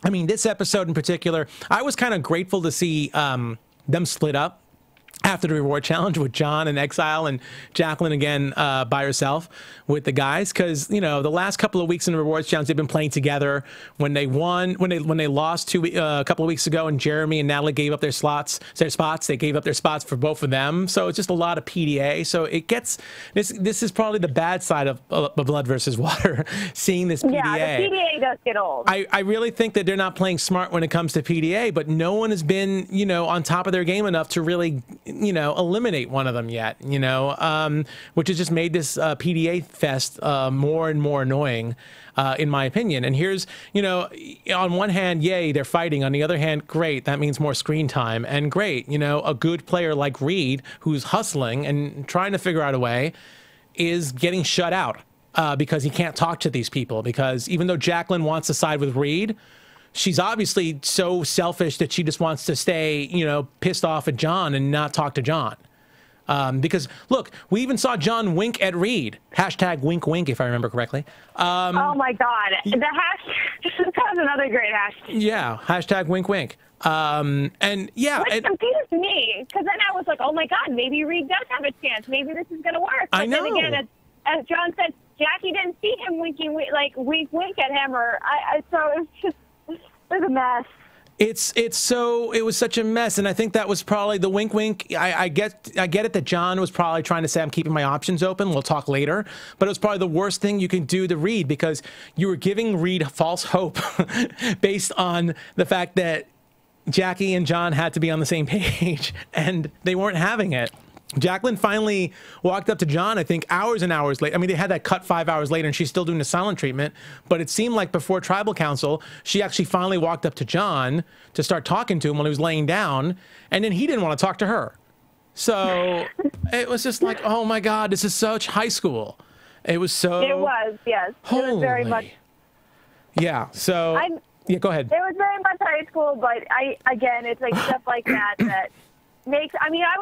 B: I mean, this episode in particular, I was kind of grateful to see them split up after the reward challenge, with John and Exile and Jacqueline again by herself with the guys, because you know the last couple of weeks in the rewards challenge they've been playing together. When they won, when they lost a couple of weeks ago, and Jeremy and Natalie gave up their spots, they gave up their spots for both of them. So it's just a lot of PDA. So it gets this is probably the bad side of blood versus water. Seeing this PDA,
C: yeah, the PDA does get old.
B: I really think that they're not playing smart when it comes to PDA, but no one has been, you know, on top of their game enough to really, you know, eliminate one of them yet, you know, which has just made this PDA fest more and more annoying, in my opinion. And here's, you know, on one hand, yay, they're fighting. On the other hand, great, that means more screen time. And great, you know, a good player like Reed, who's hustling and trying to figure out a way, is getting shut out because he can't talk to these people. Because even though Jacqueline wants to side with Reed, she's obviously so selfish that she just wants to stay, you know, pissed off at John and not talk to John. Because, look, we even saw John wink at Reed. Hashtag wink wink, if I remember correctly.
C: Oh, my God. The hashtag, that was another great hashtag.
B: Yeah, hashtag wink wink. And, yeah.
C: Which confused me, because then I was like, oh, my God, maybe Reed does have a chance. Maybe this is going to work. But
B: I know.
C: Then again, as John said, Jackie didn't see him winking, like, wink wink at him. So it was just... It was a mess. It
B: was such a mess, and I think that was probably the wink wink. I get it that John was probably trying to say I'm keeping my options open. We'll talk later, but it was probably the worst thing you can do to Reed, because you were giving Reed false hope based on the fact that Jackie and John had to be on the same page, and they weren't having it. Jacqueline finally walked up to John, I think, hours and hours later. I mean, they had that cut 5 hours later, and she's still doing the silent treatment. But it seemed like before Tribal Council, she actually finally walked up to John to start talking to him when he was laying down, and then he didn't want to talk to her. So it was just like, oh, my God, this is such high school. It was so...
C: It was, yes.
B: Holy.
C: It was very much...
B: Yeah, so... Yeah, go ahead.
C: It was very much high school, but again, it's like stuff like that makes, I mean, I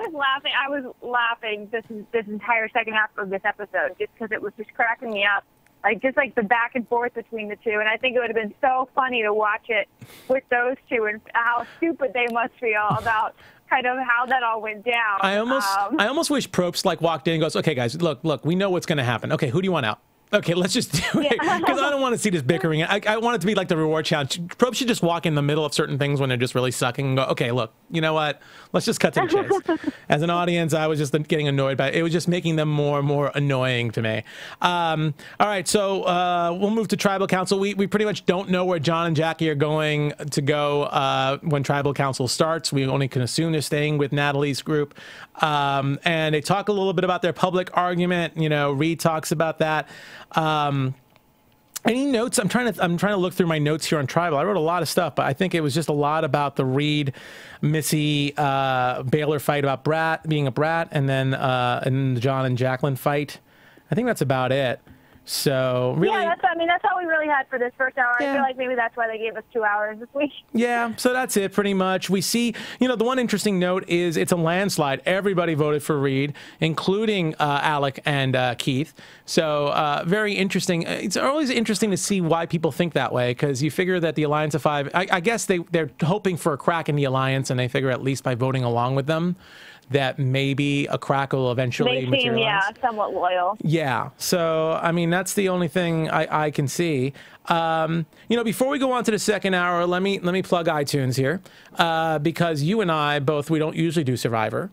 C: was laughing this entire second half of this episode just because it was just cracking me up. Like, just like the back and forth between the two. And I think it would have been so funny to watch it with those two and how stupid they must feel about kind of how that all went down.
B: I almost wish Probst like walked in and goes, okay, guys, look, we know what's going to happen. Okay, who do you want out? Okay, let's just do it, because I don't want to see this bickering. I want it to be like the reward challenge. Probst should just walk in the middle of certain things when they're just really sucking and go, okay, look, you know what? Let's just cut to the chase. As an audience, I was just getting annoyed by it. It was just making them more and more annoying to me. All right, so we'll move to Tribal Council. We pretty much don't know where John and Jackie are going to go when Tribal Council starts. We only can assume they're staying with Natalie's group. And they talk a little bit about their public argument. You know, Reed talks about that. Any notes? I'm trying to look through my notes here on Tribal. I wrote a lot of stuff, but I think it was just a lot about the Reed, Missy, Baylor fight about being a brat, and then the John and Jacqueline fight. I think that's about it. So really,
C: yeah, that's all we really had for this first hour.
B: Yeah.
C: I feel like maybe that's why they gave us 2 hours this week.
B: Yeah, so that's it pretty much. We see, the one interesting note is it's a landslide. Everybody voted for Reed, including Alec and Keith. So very interesting. It's always interesting to see why people think that way, because you figure that the Alliance of Five, I guess they're hoping for a crack in the Alliance, and they figure at least by voting along with them, that maybe a crack will eventually materialize.
C: Yeah, somewhat loyal.
B: Yeah. So, I mean, that's the only thing I can see. Before we go on to the second hour, let me plug iTunes here, because you and I both, we don't usually do Survivor.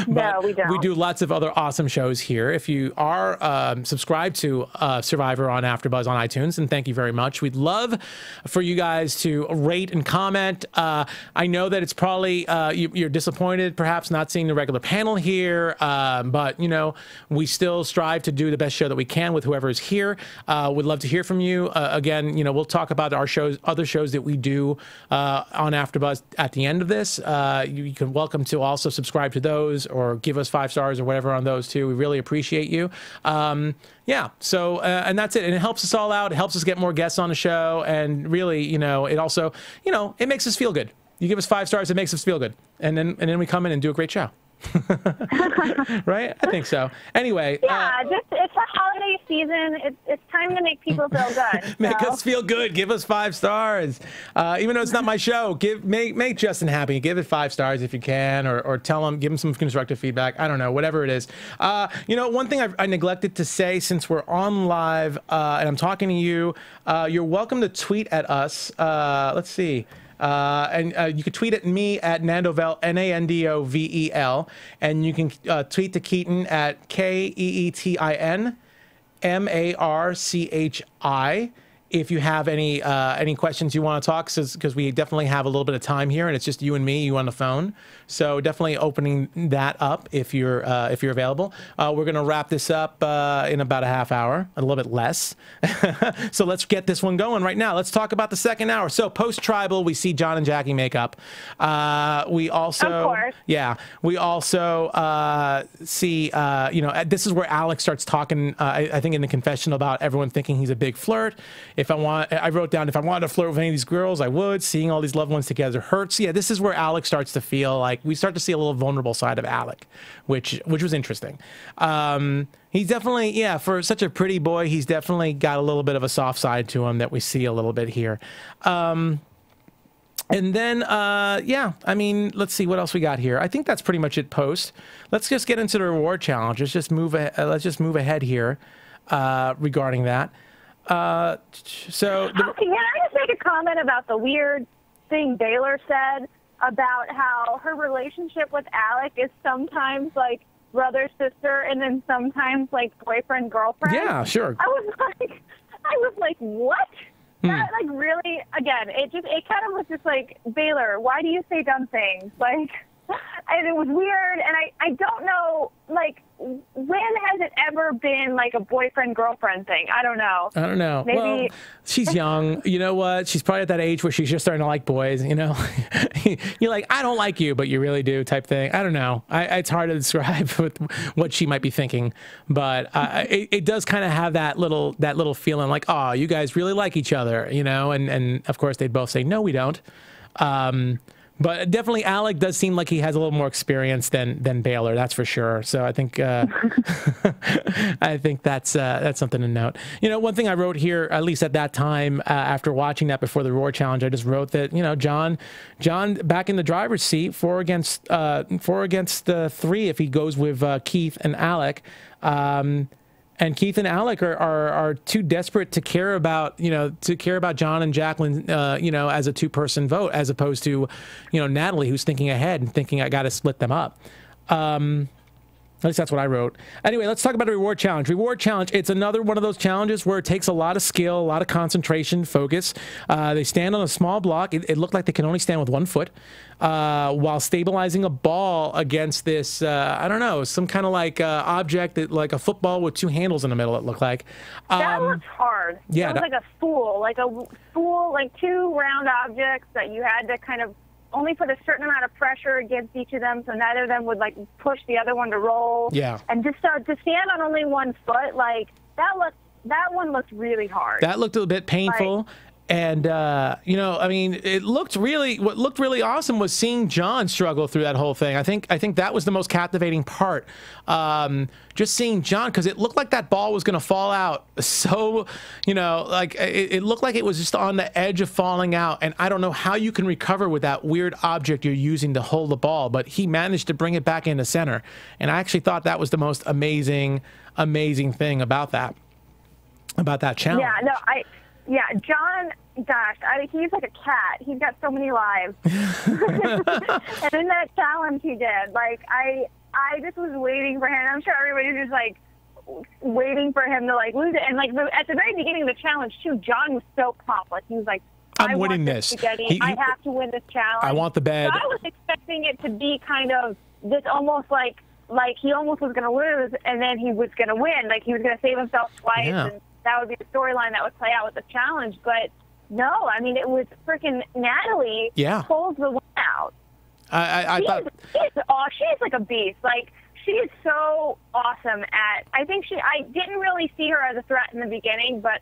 C: No, we don't.
B: We do lots of other awesome shows here. If you are subscribed to Survivor on AfterBuzz on iTunes, and thank you very much. We'd love for you guys to rate and comment. I know that it's probably you're disappointed perhaps not seeing the regular panel here, but we still strive to do the best show that we can with whoever is here. We'd love to hear from you. Again, we'll talk about our shows, other shows that we do on AfterBuzz at the end of this. You can welcome to also subscribe to those or give us 5 stars or whatever on those too. We really appreciate you. Yeah, so and that's it. And it helps us all out. It helps us get more guests on the show, and really, it also, it makes us feel good. You give us 5 stars, it makes us feel good, and then we come in and do a great show. Right? I think so. Anyway.
C: Yeah, it's a holiday season. It's time to make people feel good.
B: Make us feel good. Give us 5 stars. Even though it's not my show, make Justin happy. Give it 5 stars if you can, or give him some constructive feedback. I don't know, whatever it is. One thing I neglected to say, since we're on live and I'm talking to you, you're welcome to tweet at us. Let's see. And you can tweet at me at Nandovel, Nandovel, and you can tweet to Keetin at Keetin Marchi. If you have any questions you want to talk, because we definitely have a little bit of time here, and it's just you and me, you on the phone. So definitely opening that up if you're available. We're gonna wrap this up in about a half hour, a little bit less. So let's get this one going right now. Let's talk about the second hour. So post tribal, we see John and Jackie make up. We also,
C: of course.
B: Yeah, we also see this is where Alex starts talking. I think in the confessional about everyone thinking he's a big flirt. I wrote down, if I wanted to flirt with any of these girls, I would. Seeing all these loved ones together hurts. Yeah, this is where Alex starts to feel like we start to see a little vulnerable side of Alec, which was interesting. He's definitely, for such a pretty boy, he's definitely got a little bit of a soft side to him that we see a little bit here. And then, let's see what else we got here. I think that's pretty much it post. Let's just get into the reward challenge. Let's just move ahead here regarding that. Can I just
C: make a comment about the weird thing Baylor said about how her relationship with Alec is sometimes like brother sister and then sometimes like boyfriend girlfriend?
B: Yeah, sure.
C: I was like, what? That like really, again, it kind of was just like, Baylor, why do you say dumb things? Like, and it was weird, and I don't know, like, when has it ever been like a boyfriend-girlfriend thing? I don't know. Maybe.
B: Well, she's young. You know what? She's probably at that age where she's just starting to like boys, You're like, I don't like you, but you really do type thing. I don't know. It's hard to describe with what she might be thinking, but it does kind of have that little feeling like, oh, you guys really like each other, and of course they'd both say, no, we don't. But definitely Alec does seem like he has a little more experience than Baylor, that's for sure. So I think I think that's something to note. One thing I wrote here, at least at that time, after watching that before the Roar Challenge, I just wrote that John back in the driver's seat, 4 against 3 if he goes with Keith and Alec. And Keith and Alec are too desperate to care about John and Jacqueline, as a 2-person vote, as opposed to, Natalie, who's thinking ahead and thinking I got to split them up. At least that's what I wrote. Anyway, let's talk about a reward challenge. Reward challenge, it's another one of those challenges where it takes a lot of skill, a lot of concentration, focus. They stand on a small block. It looked like they can only stand with 1 foot while stabilizing a ball against this, I don't know, some kind of like object, like a football with 2 handles in the middle, it looked like.
C: That looked hard.
B: Yeah.
C: It was like a spool, like 2 round objects that you had to kind of only put a certain amount of pressure against each of them, so neither of them would like push the other one to roll.
B: Yeah.
C: And just to stand on only 1 foot, like that looked that one looked really hard.
B: That looked a bit painful. And, you know, I mean, what looked really awesome was seeing John struggle through that whole thing. I think that was the most captivating part. Just seeing John, because it looked like that ball was going to fall out. So, you know, like it looked like it was just on the edge of falling out. And I don't know how you can recover with that weird object you're using to hold the ball, but he managed to bring it back into center. And I actually thought that was the most amazing thing about that challenge.
C: Yeah, no, yeah, John, gosh, he's like a cat. He's got so many lives. And in that challenge he did, like, I just was waiting for him. I'm sure everybody was just, like, waiting for him to, like, lose it. And, like, at the very beginning of the challenge, too, John was so pumped. Like, he was like,
B: I'm winning this.
C: I have to win this challenge.
B: I want the bed.
C: So I was expecting it to be kind of this almost like he almost was going to lose, and then he was going to win. Like, he was going to save himself twice, and that would be the storyline that would play out with the challenge. But no, I mean, it was freaking Natalie pulls the win out.
B: I thought
C: she's like a beast. Like, she is so awesome at. I didn't really see her as a threat in the beginning, but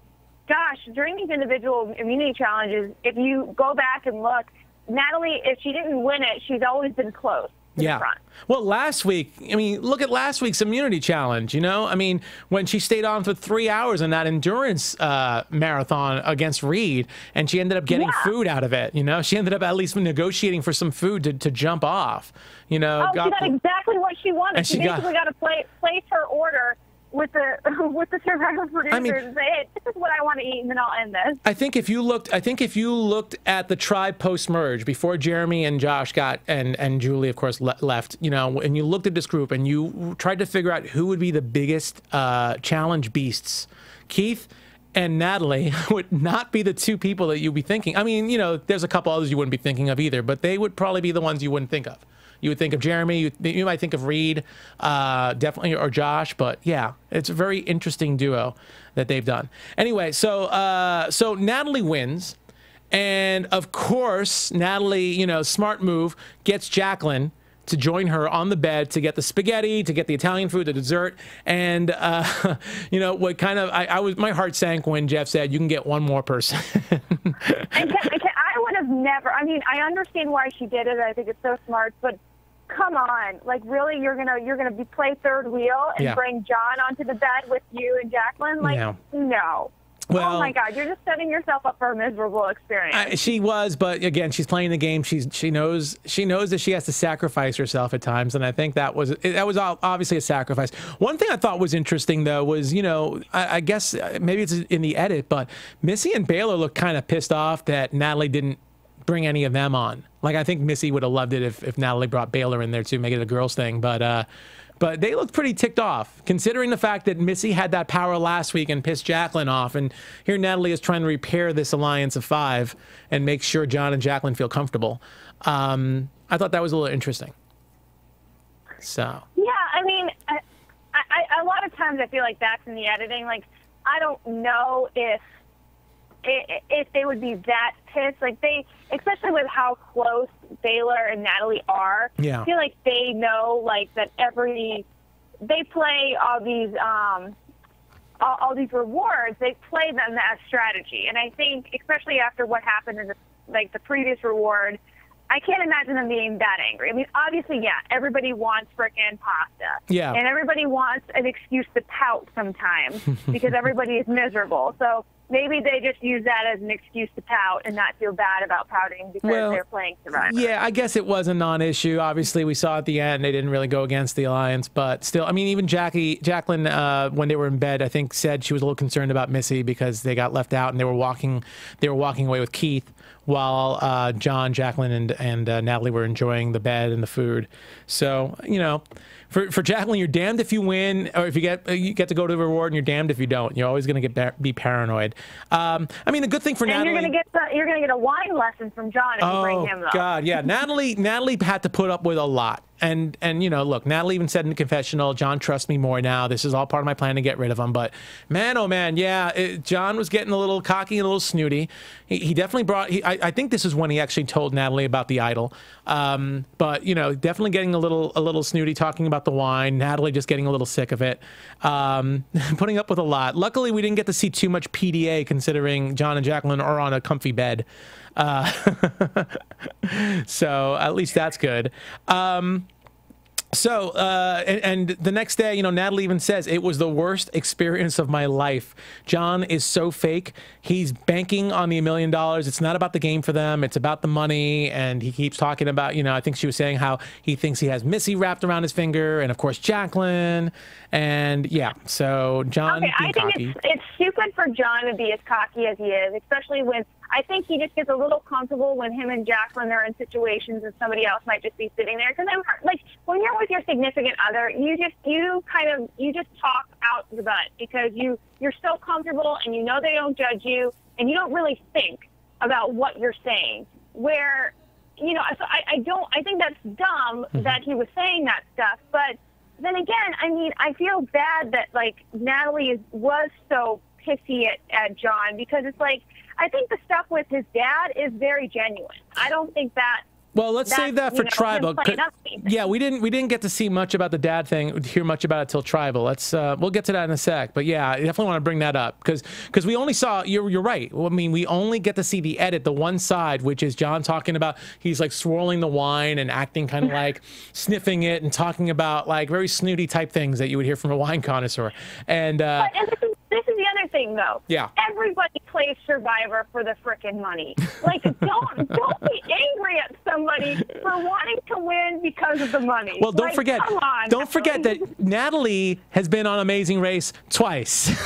C: gosh, during these individual immunity challenges, if you go back and look, Natalie, if she didn't win it, she's always been close.
B: Well, last week, I mean, look at last week's immunity challenge, you know? I mean, when she stayed on for 3 hours in that endurance marathon against Reed, and she ended up getting food out of it, you know? She ended up at least negotiating for some food to jump off, you know?
C: Oh, she got exactly what she wanted. She basically got to place her order with the Survivor producers and say, hey, this is what I want to eat, and then I'll end this.
B: I think if you looked at the tribe post-merge before Jeremy and Josh got and Julie, of course, left, you know, and you looked at this group and you tried to figure out who would be the biggest challenge beasts, Keith and Natalie would not be the two people that you'd be thinking. I mean, you know, there's a couple others you wouldn't be thinking of either, but they would probably be the ones you wouldn't think of. You would think of Jeremy, you might think of Reed, definitely, or Josh, but yeah, it's a very interesting duo that they've done. Anyway, so Natalie wins, and of course, Natalie, you know, smart move, gets Jacqueline to join her on the bed to get the spaghetti, to get the Italian food, the dessert, and you know, what kind of, my heart sank when Jeff said, you can get one more person.
C: I would have never, I mean, I understand why she did it. I think it's so smart, but come on, like, really, you're gonna play third wheel and bring John onto the bed with you and Jacqueline? Like, no. Well, oh my God, you're just setting yourself up for a miserable experience.
B: She was, but again, she's playing the game. She knows that she has to sacrifice herself at times, and I think that was obviously a sacrifice. One thing I thought was interesting though was, you know, I guess maybe it's in the edit, but Missy and Baylor looked kind of pissed off that Natalie didn't bring any of them on. Like, I think Missy would have loved it if Natalie brought Baylor in there too, make it a girls thing, but they looked pretty ticked off, considering the fact that Missy had that power last week and pissed Jacqueline off, and here Natalie is trying to repair this alliance of 5 and make sure John and Jacqueline feel comfortable. I thought that was a little interesting. So
C: yeah, I mean, a lot of times I feel like that's in the editing. Like, I don't know if they would be that pissed. Like, especially with how close Baylor and Natalie are, I feel like they know, like, that they play all these rewards, they play them as strategy. And I think, especially after what happened in the previous reward, I can't imagine them being that angry. I mean, obviously, everybody wants frickin' pasta. Yeah. And everybody wants an excuse to pout sometimes because everybody is miserable. So maybe they just use that as an excuse to pout and not feel bad about pouting because they're playing Survivor.
B: Yeah, I guess it was a non-issue. Obviously, we saw at the end they didn't really go against the alliance, but still, I mean, even Jacqueline, when they were in bed, I think said she was a little concerned about Missy because they got left out and they were walking away with Keith while John, Jacqueline, and Natalie were enjoying the bed and the food. So, you know, for Jacqueline, you're damned if you win, or if you get to go to the reward, and you're damned if you don't. You're always going to be paranoid. I mean, the good thing for Natalie,
C: you're gonna get a wine lesson from John if you bring him, though.
B: God, yeah, Natalie had to put up with a lot. And you know, look, Natalie even said in the confessional, John trusts me more now. This is all part of my plan to get rid of him. But man, oh man, yeah, John was getting a little cocky and a little snooty. He definitely brought. I think this is when he actually told Natalie about the idol. But you know, definitely getting a little snooty, talking about the wine. Natalie just getting a little sick of it, putting up with a lot. Luckily, we didn't get to see too much PDA, considering John and Jacqueline are on a comfy bed. So at least that's good. And the next day, you know, Natalie even says it was the worst experience of my life. John is so fake. He's banking on the $1 million. It's not about the game for them. It's about the money. And he keeps talking about, you know, I think she was saying how he thinks he has Missy wrapped around his finger, and of course Jacqueline. And yeah, so John being
C: I think
B: cocky.
C: it's stupid for John to be as cocky as he is, especially when I think he just gets a little comfortable when him and Jacqueline are in situations and somebody else might just be sitting there. Because like when you're with your significant other, you just talk out the butt because you're so comfortable and you know they don't judge you and you don't really think about what you're saying. Where, you know, so I think that's dumb that he was saying that stuff. But then again, I mean, I feel bad that like Natalie was so pissy at John, because it's like, I think the stuff with his dad is very genuine. I don't think that.
B: Well, let's save that for Tribal. Yeah, we didn't get to see much about the dad thing, hear much about it till Tribal. Let's we'll get to that in a sec. But yeah, I definitely want to bring that up because we only saw. You're right. I mean, we only get to see the edit, the one side, which is John talking about. He's like swirling the wine and acting kind of like sniffing it and talking about like very snooty type things that you would hear from a wine connoisseur. And
C: this is the other thing, though.
B: Yeah.
C: Everybody plays Survivor for the frickin' money. Like, don't be angry at somebody for wanting to win because of the money.
B: Well, don't
C: like,
B: forget. Don't forget that Natalie has been on Amazing Race twice.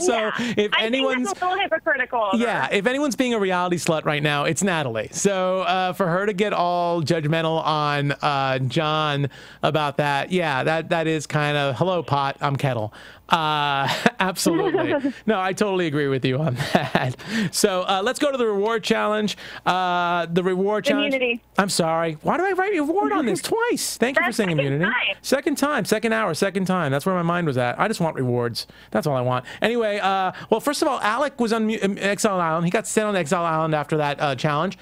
B: So
C: yeah,
B: if
C: I
B: anyone's
C: think that's a little hypocritical.
B: if anyone's being a reality slut right now, it's Natalie. So for her to get all judgmental on John about that, yeah, that is kind of hello pot, I'm kettle. Absolutely. No, I totally agree with you on that. So let's go to the reward challenge. The reward challenge.
C: Immunity.
B: I'm sorry. Why do I write reward on this twice? Thank you for saying immunity. Second time, second hour, second time. That's where my mind was at. I just want rewards. That's all I want. Anyway, well, first of all, Alec was on Exile Island. He got sent on Exile Island after that challenge.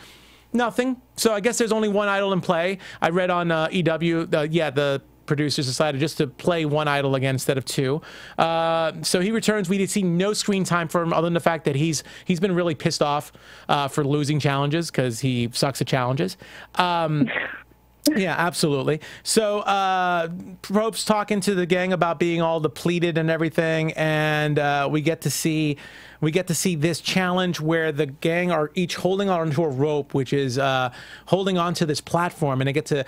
B: Nothing. So I guess there's only one idol in play. I read on EW, the producers decided just to play one idol again instead of two. So he returns. We did see no screen time for him other than the fact that he's been really pissed off for losing challenges because he sucks at challenges. Yeah, absolutely. So Probe's talking to the gang about being all depleted and everything, and we get to see this challenge where the gang are each holding onto a rope, which is holding onto this platform, and they get to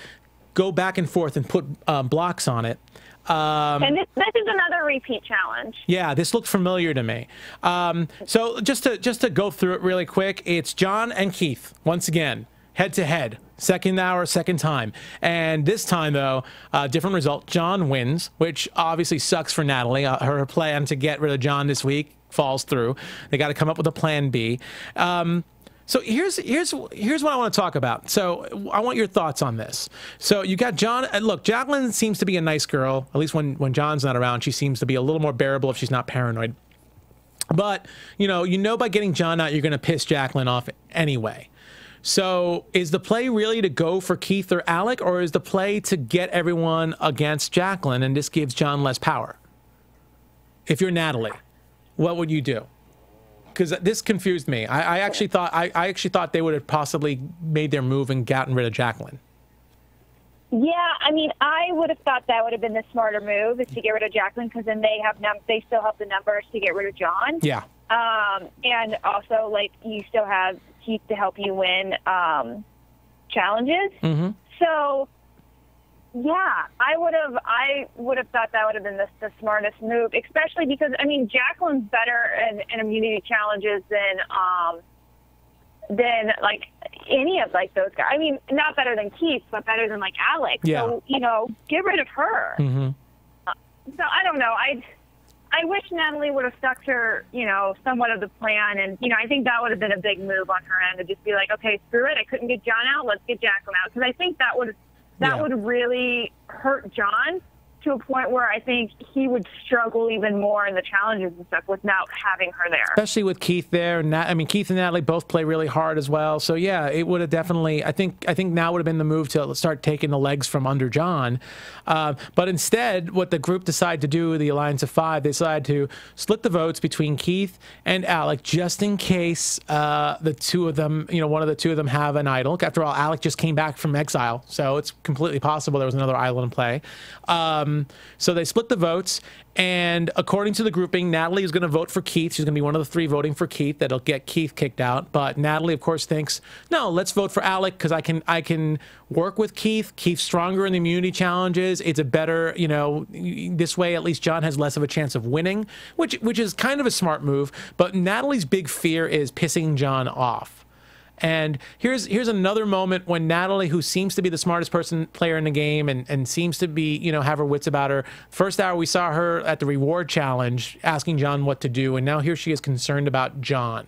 B: go back and forth and put blocks on it.
C: And this is another repeat challenge.
B: Yeah, this looked familiar to me. So just to go through it really quick, it's John and Keith once again, head to head, second hour, second time. And this time though, different result. John wins, which obviously sucks for Natalie. Her plan to get rid of John this week falls through. They got to come up with a plan B. So here's what I want to talk about. So I want your thoughts on this. So you got John. Look, Jacqueline seems to be a nice girl. At least when John's not around, she seems to be a little more bearable if she's not paranoid. But you know by getting John out, you're going to piss Jacqueline off anyway. So is the play really to go for Keith or Alec, or is the play to get everyone against Jacqueline and this gives John less power? If you're Natalie, what would you do? Because this confused me. I actually thought they would have possibly made their move and gotten rid of Jacqueline.
C: Yeah, I mean, I would have thought that would have been the smarter move, is to get rid of Jacqueline, because then they still have the numbers to get rid of John.
B: Yeah.
C: And also, like, you still have Keith to help you win challenges. Mm-hmm. So, yeah, I would have thought that would have been the smartest move, especially because, I mean, Jacqueline's better in immunity challenges than like any of like those guys. I mean, not better than Keith, but better than like Alex.
B: Yeah.
C: So, you know, get rid of her.
B: Mm-hmm.
C: So I don't know. I wish Natalie would have stuck to, you know, somewhat of the plan. And, you know, I think that would have been a big move on her end, to just be like, okay, screw it. I couldn't get John out. Let's get Jacqueline out. Because I think that would that would really hurt John to a point where I think he would struggle even more in the challenges and stuff without having her there.
B: Especially with Keith there. And I mean, Keith and Natalie both play really hard as well. So yeah, it would have definitely, I think now would have been the move to start taking the legs from under John. But instead, what the group decided to do, the Alliance of Five, they decided to split the votes between Keith and Alec, just in case the two of them, one of the two of them have an idol. After all, Alec just came back from exile, so it's completely possible there was another idol in play. So they split the votes, and according to the grouping, Natalie is going to vote for Keith. She's going to be one of the three voting for Keith. That'll get Keith kicked out. But Natalie, of course, thinks, no, let's vote for Alec because I can work with Keith. Keith's stronger in the immunity challenges. It's a better, this way at least John has less of a chance of winning, which is kind of a smart move. But Natalie's big fear is pissing John off. And here's another moment when Natalie, who seems to be the smartest player in the game and seems to be, have her wits about her. First hour, we saw her at the reward challenge asking John what to do. And now here she is concerned about John.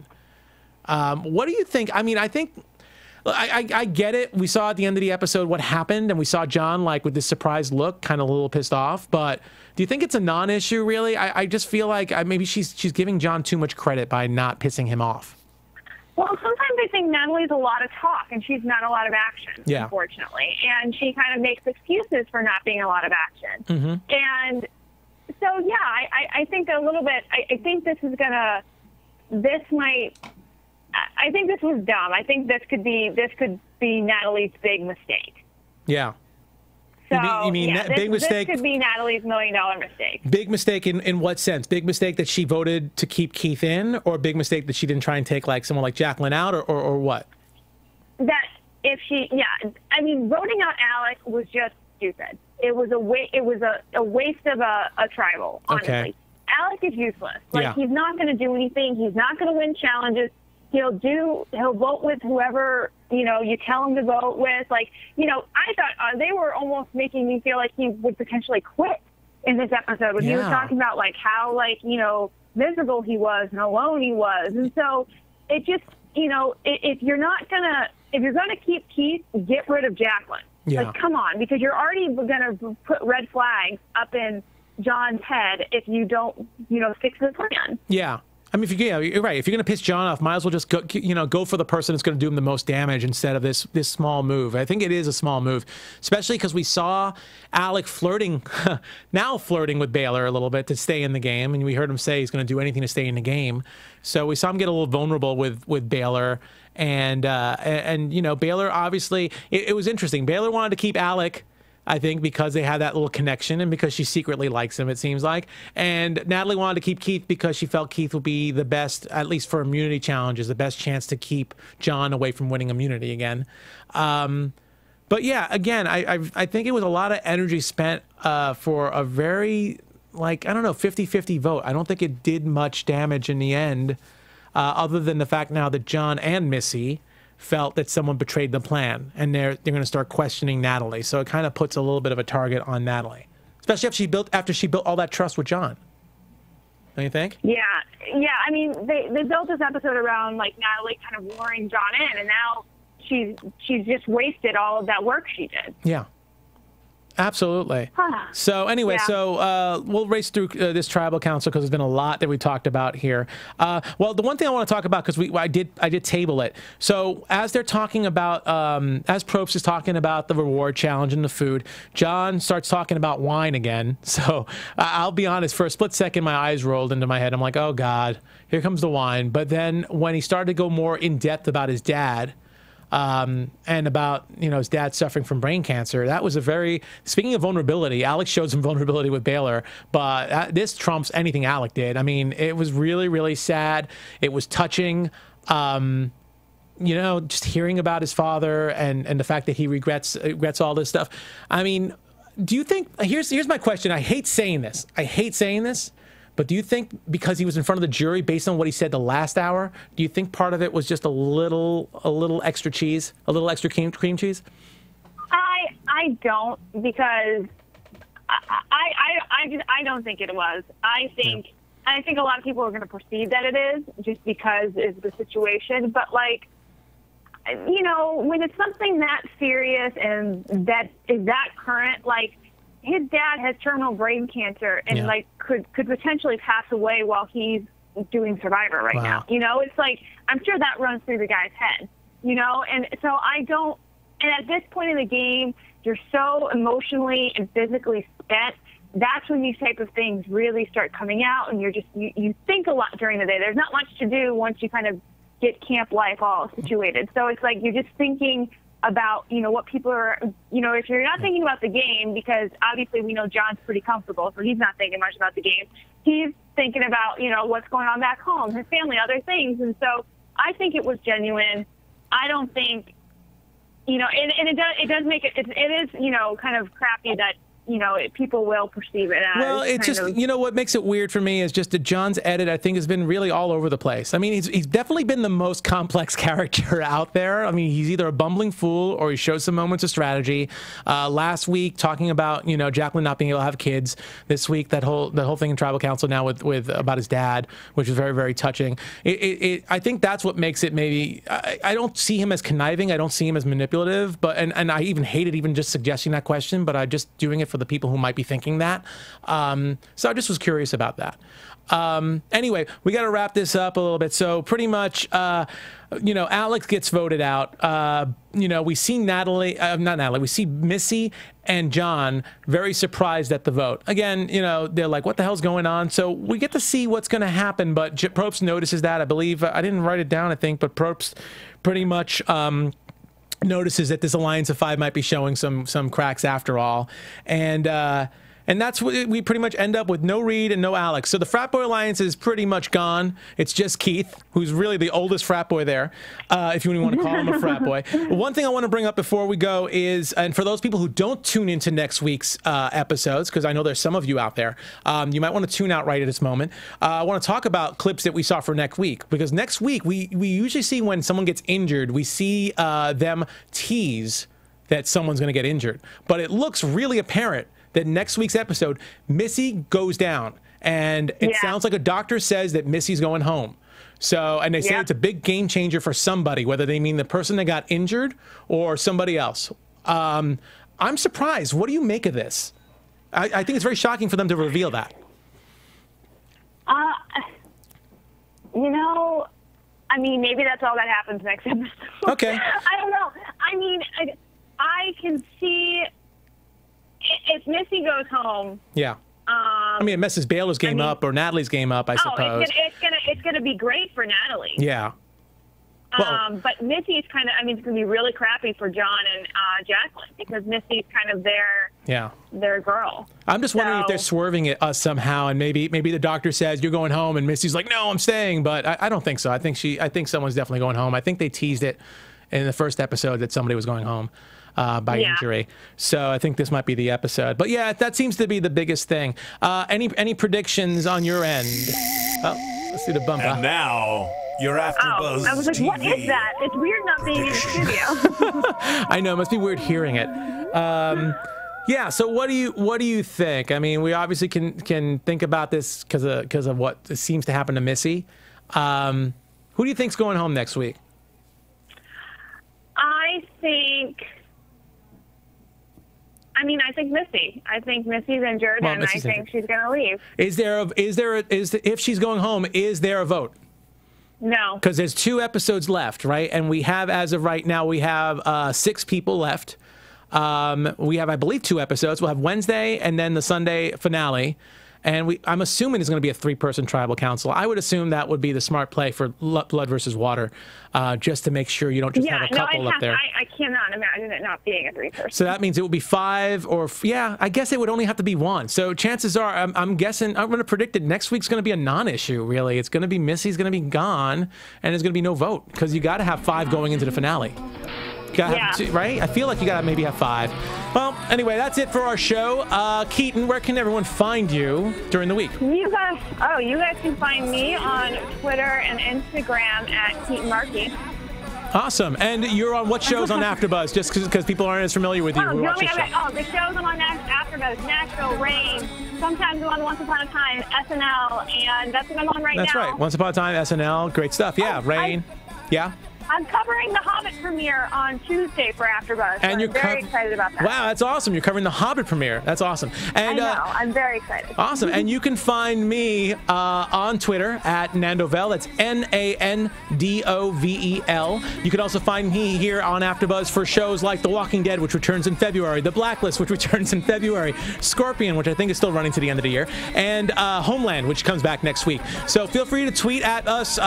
B: What do you think? I mean, I get it. We saw at the end of the episode what happened. And we saw John with this surprised look, kind of a little pissed off. But do you think it's a non-issue, really? I just feel like maybe she's giving John too much credit by not pissing him off.
C: Well, sometimes I think Natalie's a lot of talk, and she's not a lot of action, unfortunately. And she kind of makes excuses for not being a lot of action. And so, yeah, I think a little bit, I think this was dumb. I think this could be Natalie's big mistake.
B: Yeah.
C: So,
B: you mean big mistake?
C: This could be Natalie's $1 million mistake.
B: Big mistake in what sense? Big mistake that she voted to keep Keith in, or big mistake that she didn't try and take someone like Jacqueline out, or what?
C: That if she, I mean, voting out Alec was just stupid. It was a waste of a tribal, honestly. Okay. Alec is useless. He's not going to do anything. He's not going to win challenges. He'll vote with whoever, you tell him to vote with. I thought they were almost making me feel like he would potentially quit in this episode when he was talking about how miserable he was and alone he was. And so it just, if you're gonna keep Keith, get rid of Jacqueline. Come on, because you're already gonna put red flags up in John's head if you don't, fix the plan.
B: Yeah. I mean, you're right. If you're going to piss John off, might as well just go for the person that's going to do him the most damage instead of this small move. I think it is a small move, especially because we saw Alec flirting with Baylor a little bit to stay in the game, and we heard him say he's going to do anything to stay in the game. So we saw him get a little vulnerable with Baylor, and Baylor obviously it was interesting. Baylor wanted to keep Alec, I think, because they had that little connection and because she secretly likes him, it seems like. And Natalie wanted to keep Keith because she felt Keith would be the best, at least for immunity challenges, the best chance to keep John away from winning immunity again. But yeah, again, I think it was a lot of energy spent for a very, 50-50 vote. I don't think it did much damage in the end, other than the fact now that John and Missy felt that someone betrayed the plan, and they're going to start questioning Natalie. So it kind of puts a little bit of a target on Natalie, especially after she built all that trust with John. Don't you think?
C: Yeah. I mean, they built this episode around Natalie kind of luring John in, and now she's just wasted all of that work she did.
B: Yeah. Absolutely. So anyway, we'll race through this tribal council because there's been a lot that we talked about here. Well, the one thing I want to talk about, because I did table it. So as they're talking about, as Probst is talking about the reward challenge and the food, John starts talking about wine again. So I'll be honest, for a split second, my eyes rolled into my head. I'm like, oh God, here comes the wine. But then when he started to go more in depth about his dad, and about, his dad suffering from brain cancer. That was speaking of vulnerability, Alex showed some vulnerability with Baylor, but this trumps anything Alec did. I mean, it was really, really sad. It was touching, just hearing about his father and the fact that he regrets all this stuff. I mean, do you think, here's my question. I hate saying this. But do you think because he was in front of the jury, based on what he said the last hour, do you think part of it was just a little extra cheese, a little extra cream cheese?
C: I don't, because I don't think it was. I think a lot of people are going to perceive that it is just because it's the situation. But you know, when it's something that serious and that is that current, like his dad has terminal brain cancer and like could potentially pass away while he's doing Survivor right now. You know, it's like, I'm sure that runs through the guy's head, you know? And so and at this point in the game, you're so emotionally and physically spent. That's when these type of things really start coming out, and you think a lot during the day. There's not much to do once you kind of get camp life all situated. So it's like you're just thinking about, you know, what people are, you know, if you're not thinking about the game, because obviously we know John's pretty comfortable, so he's not thinking much about the game. He's thinking about, you know, what's going on back home, his family, other things. And so I think it was genuine. I don't think, you know, and it does make it is, you know, kind of crappy that, you know, people will perceive it as.
B: Well, it's just, you know, what makes it weird for me is just that John's edit, I think, has been really all over the place. I mean, he's definitely been the most complex character out there. I mean, he's either a bumbling fool or he shows some moments of strategy. Last week, talking about, you know, Jacqueline not being able to have kids. This week, that whole thing in Tribal Council now with about his dad, which is very, very touching. I think that's what makes it maybe. I don't see him as conniving. I don't see him as manipulative. But and I even hated even just suggesting that question. But I just doing it for the people who might be thinking that. So I just was curious about that. Anyway, we got to wrap this up a little bit. So pretty much, you know, Alex gets voted out. You know, we see we see Missy and John very surprised at the vote. Again, you know, they're like, what the hell's going on? So we get to see what's going to happen. But Probst notices that. I believe, I didn't write it down, I think, but Probst pretty much notices that this alliance of 5 might be showing some cracks after all, and that's what we pretty much end up with. No Reed and no Alex. So the frat boy alliance is pretty much gone. It's just Keith, who's really the oldest frat boy there, if you even want to call him a frat boy. One thing I want to bring up before we go is, and for those people who don't tune into next week's episodes, because I know there's some of you out there, you might want to tune out right at this moment. I want to talk about clips that we saw for next week, because next week we usually see when someone gets injured, we see them tease that someone's going to get injured. But it looks really apparent that next week's episode, Missy goes down. And it sounds like a doctor says that Missy's going home. So, and they say it's a big game changer for somebody, whether they mean the person that got injured or somebody else. I'm surprised. What do you make of this? I think it's very shocking for them to reveal that.
C: You know, I mean, maybe that's all that happens next episode.
B: Okay.
C: I don't know. I mean, I can see if Missy goes home. Yeah.
B: I mean, it messes Baylor's game up or Natalie's game up, I suppose.
C: It's gonna be great for Natalie.
B: Yeah. Well,
C: but Missy's kind of, I mean, it's going to be really crappy for John and Jacqueline, because Missy's kind of their girl.
B: I'm just wondering if they're swerving it us somehow, and maybe the doctor says you're going home, and Missy's like, no, I'm staying. But I don't think so. I think someone's definitely going home. I think they teased it in the first episode that somebody was going home by injury. So I think this might be the episode. But yeah, that seems to be the biggest thing. Any predictions on your end? Oh, let's see the bumper.
D: And now, your AfterBuzz
C: I was like,
D: TV.
C: what is that? It's weird not being in the studio.
B: I know, it must be weird hearing it. Yeah, so what do you think? I mean, we obviously can think about this because of what seems to happen to Missy. Who do you think's going home next week?
C: I think Missy. I think Missy's injured, and I think she's going to leave.
B: If she's going home, is there a vote?
C: No.
B: Because there's 2 episodes left, right? And we have, as of right now, we have 6 people left. We have, I believe, 2 episodes. We'll have Wednesday and then the Sunday finale. And I'm assuming it's going to be a 3-person tribal council. I would assume that would be the smart play for blood versus water, just to make sure you don't just have a couple up there.
C: I cannot imagine it not being a 3-person.
B: So that means it will be 5 or, I guess it would only have to be 1. So chances are, I'm guessing, I'm going to predict that next week's going to be a non-issue, really. It's going to be Missy's going to be gone, and there's going to be no vote, because you got to have 5 going into the finale. Have 2, right? I feel like you gotta maybe have 5. Well, anyway, that's it for our show. Keetin, where can everyone find you during the week?
C: You guys can find me on Twitter and Instagram at Keetin Marchi.
B: Awesome. And you're on what shows on AfterBuzz? Just because people aren't as familiar with you.
C: The shows I'm on AfterBuzz, Nashville, Rain. Sometimes I'm on Once Upon a Time, SNL, and that's what I'm on right now.
B: That's right. Once Upon a Time, SNL. Great stuff. Yeah, Rain.
C: I I'm covering the Hobbit premiere on Tuesday for AfterBuzz.
B: And
C: I'm very excited about that.
B: Wow, that's awesome. You're covering the Hobbit premiere. That's awesome. And,
C: I know. I'm very excited.
B: Awesome. And you can find me on Twitter at Nandovel. That's Nandovel. You can also find me here on AfterBuzz for shows like The Walking Dead, which returns in February, The Blacklist, which returns in February, Scorpion, which I think is still running to the end of the year, and Homeland, which comes back next week. So feel free to tweet at us.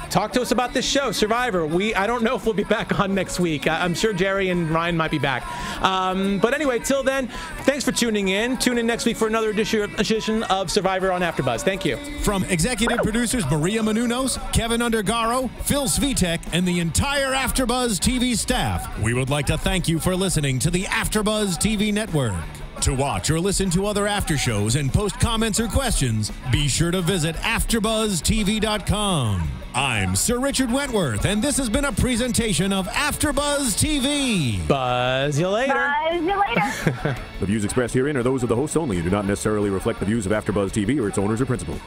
B: Talk to us about this show, Survivor. I don't know if we'll be back on next week. I'm sure Jerry and Ryan might be back. But anyway, till then, thanks for tuning in. Tune in next week for another edition of Survivor on AfterBuzz. Thank you.
A: From executive producers Maria Menounos, Kevin Undergaro, Phil Svitek, and the entire AfterBuzz TV staff, we would like to thank you for listening to the AfterBuzz TV network. To watch or listen to other after shows and post comments or questions, be sure to visit AfterBuzzTV.com. I'm Sir Richard Wentworth, and this has been a presentation of AfterBuzz TV.
B: Buzz you later.
C: Buzz you later.
E: The views expressed herein are those of the hosts only and do not necessarily reflect the views of AfterBuzz TV or its owners or principals.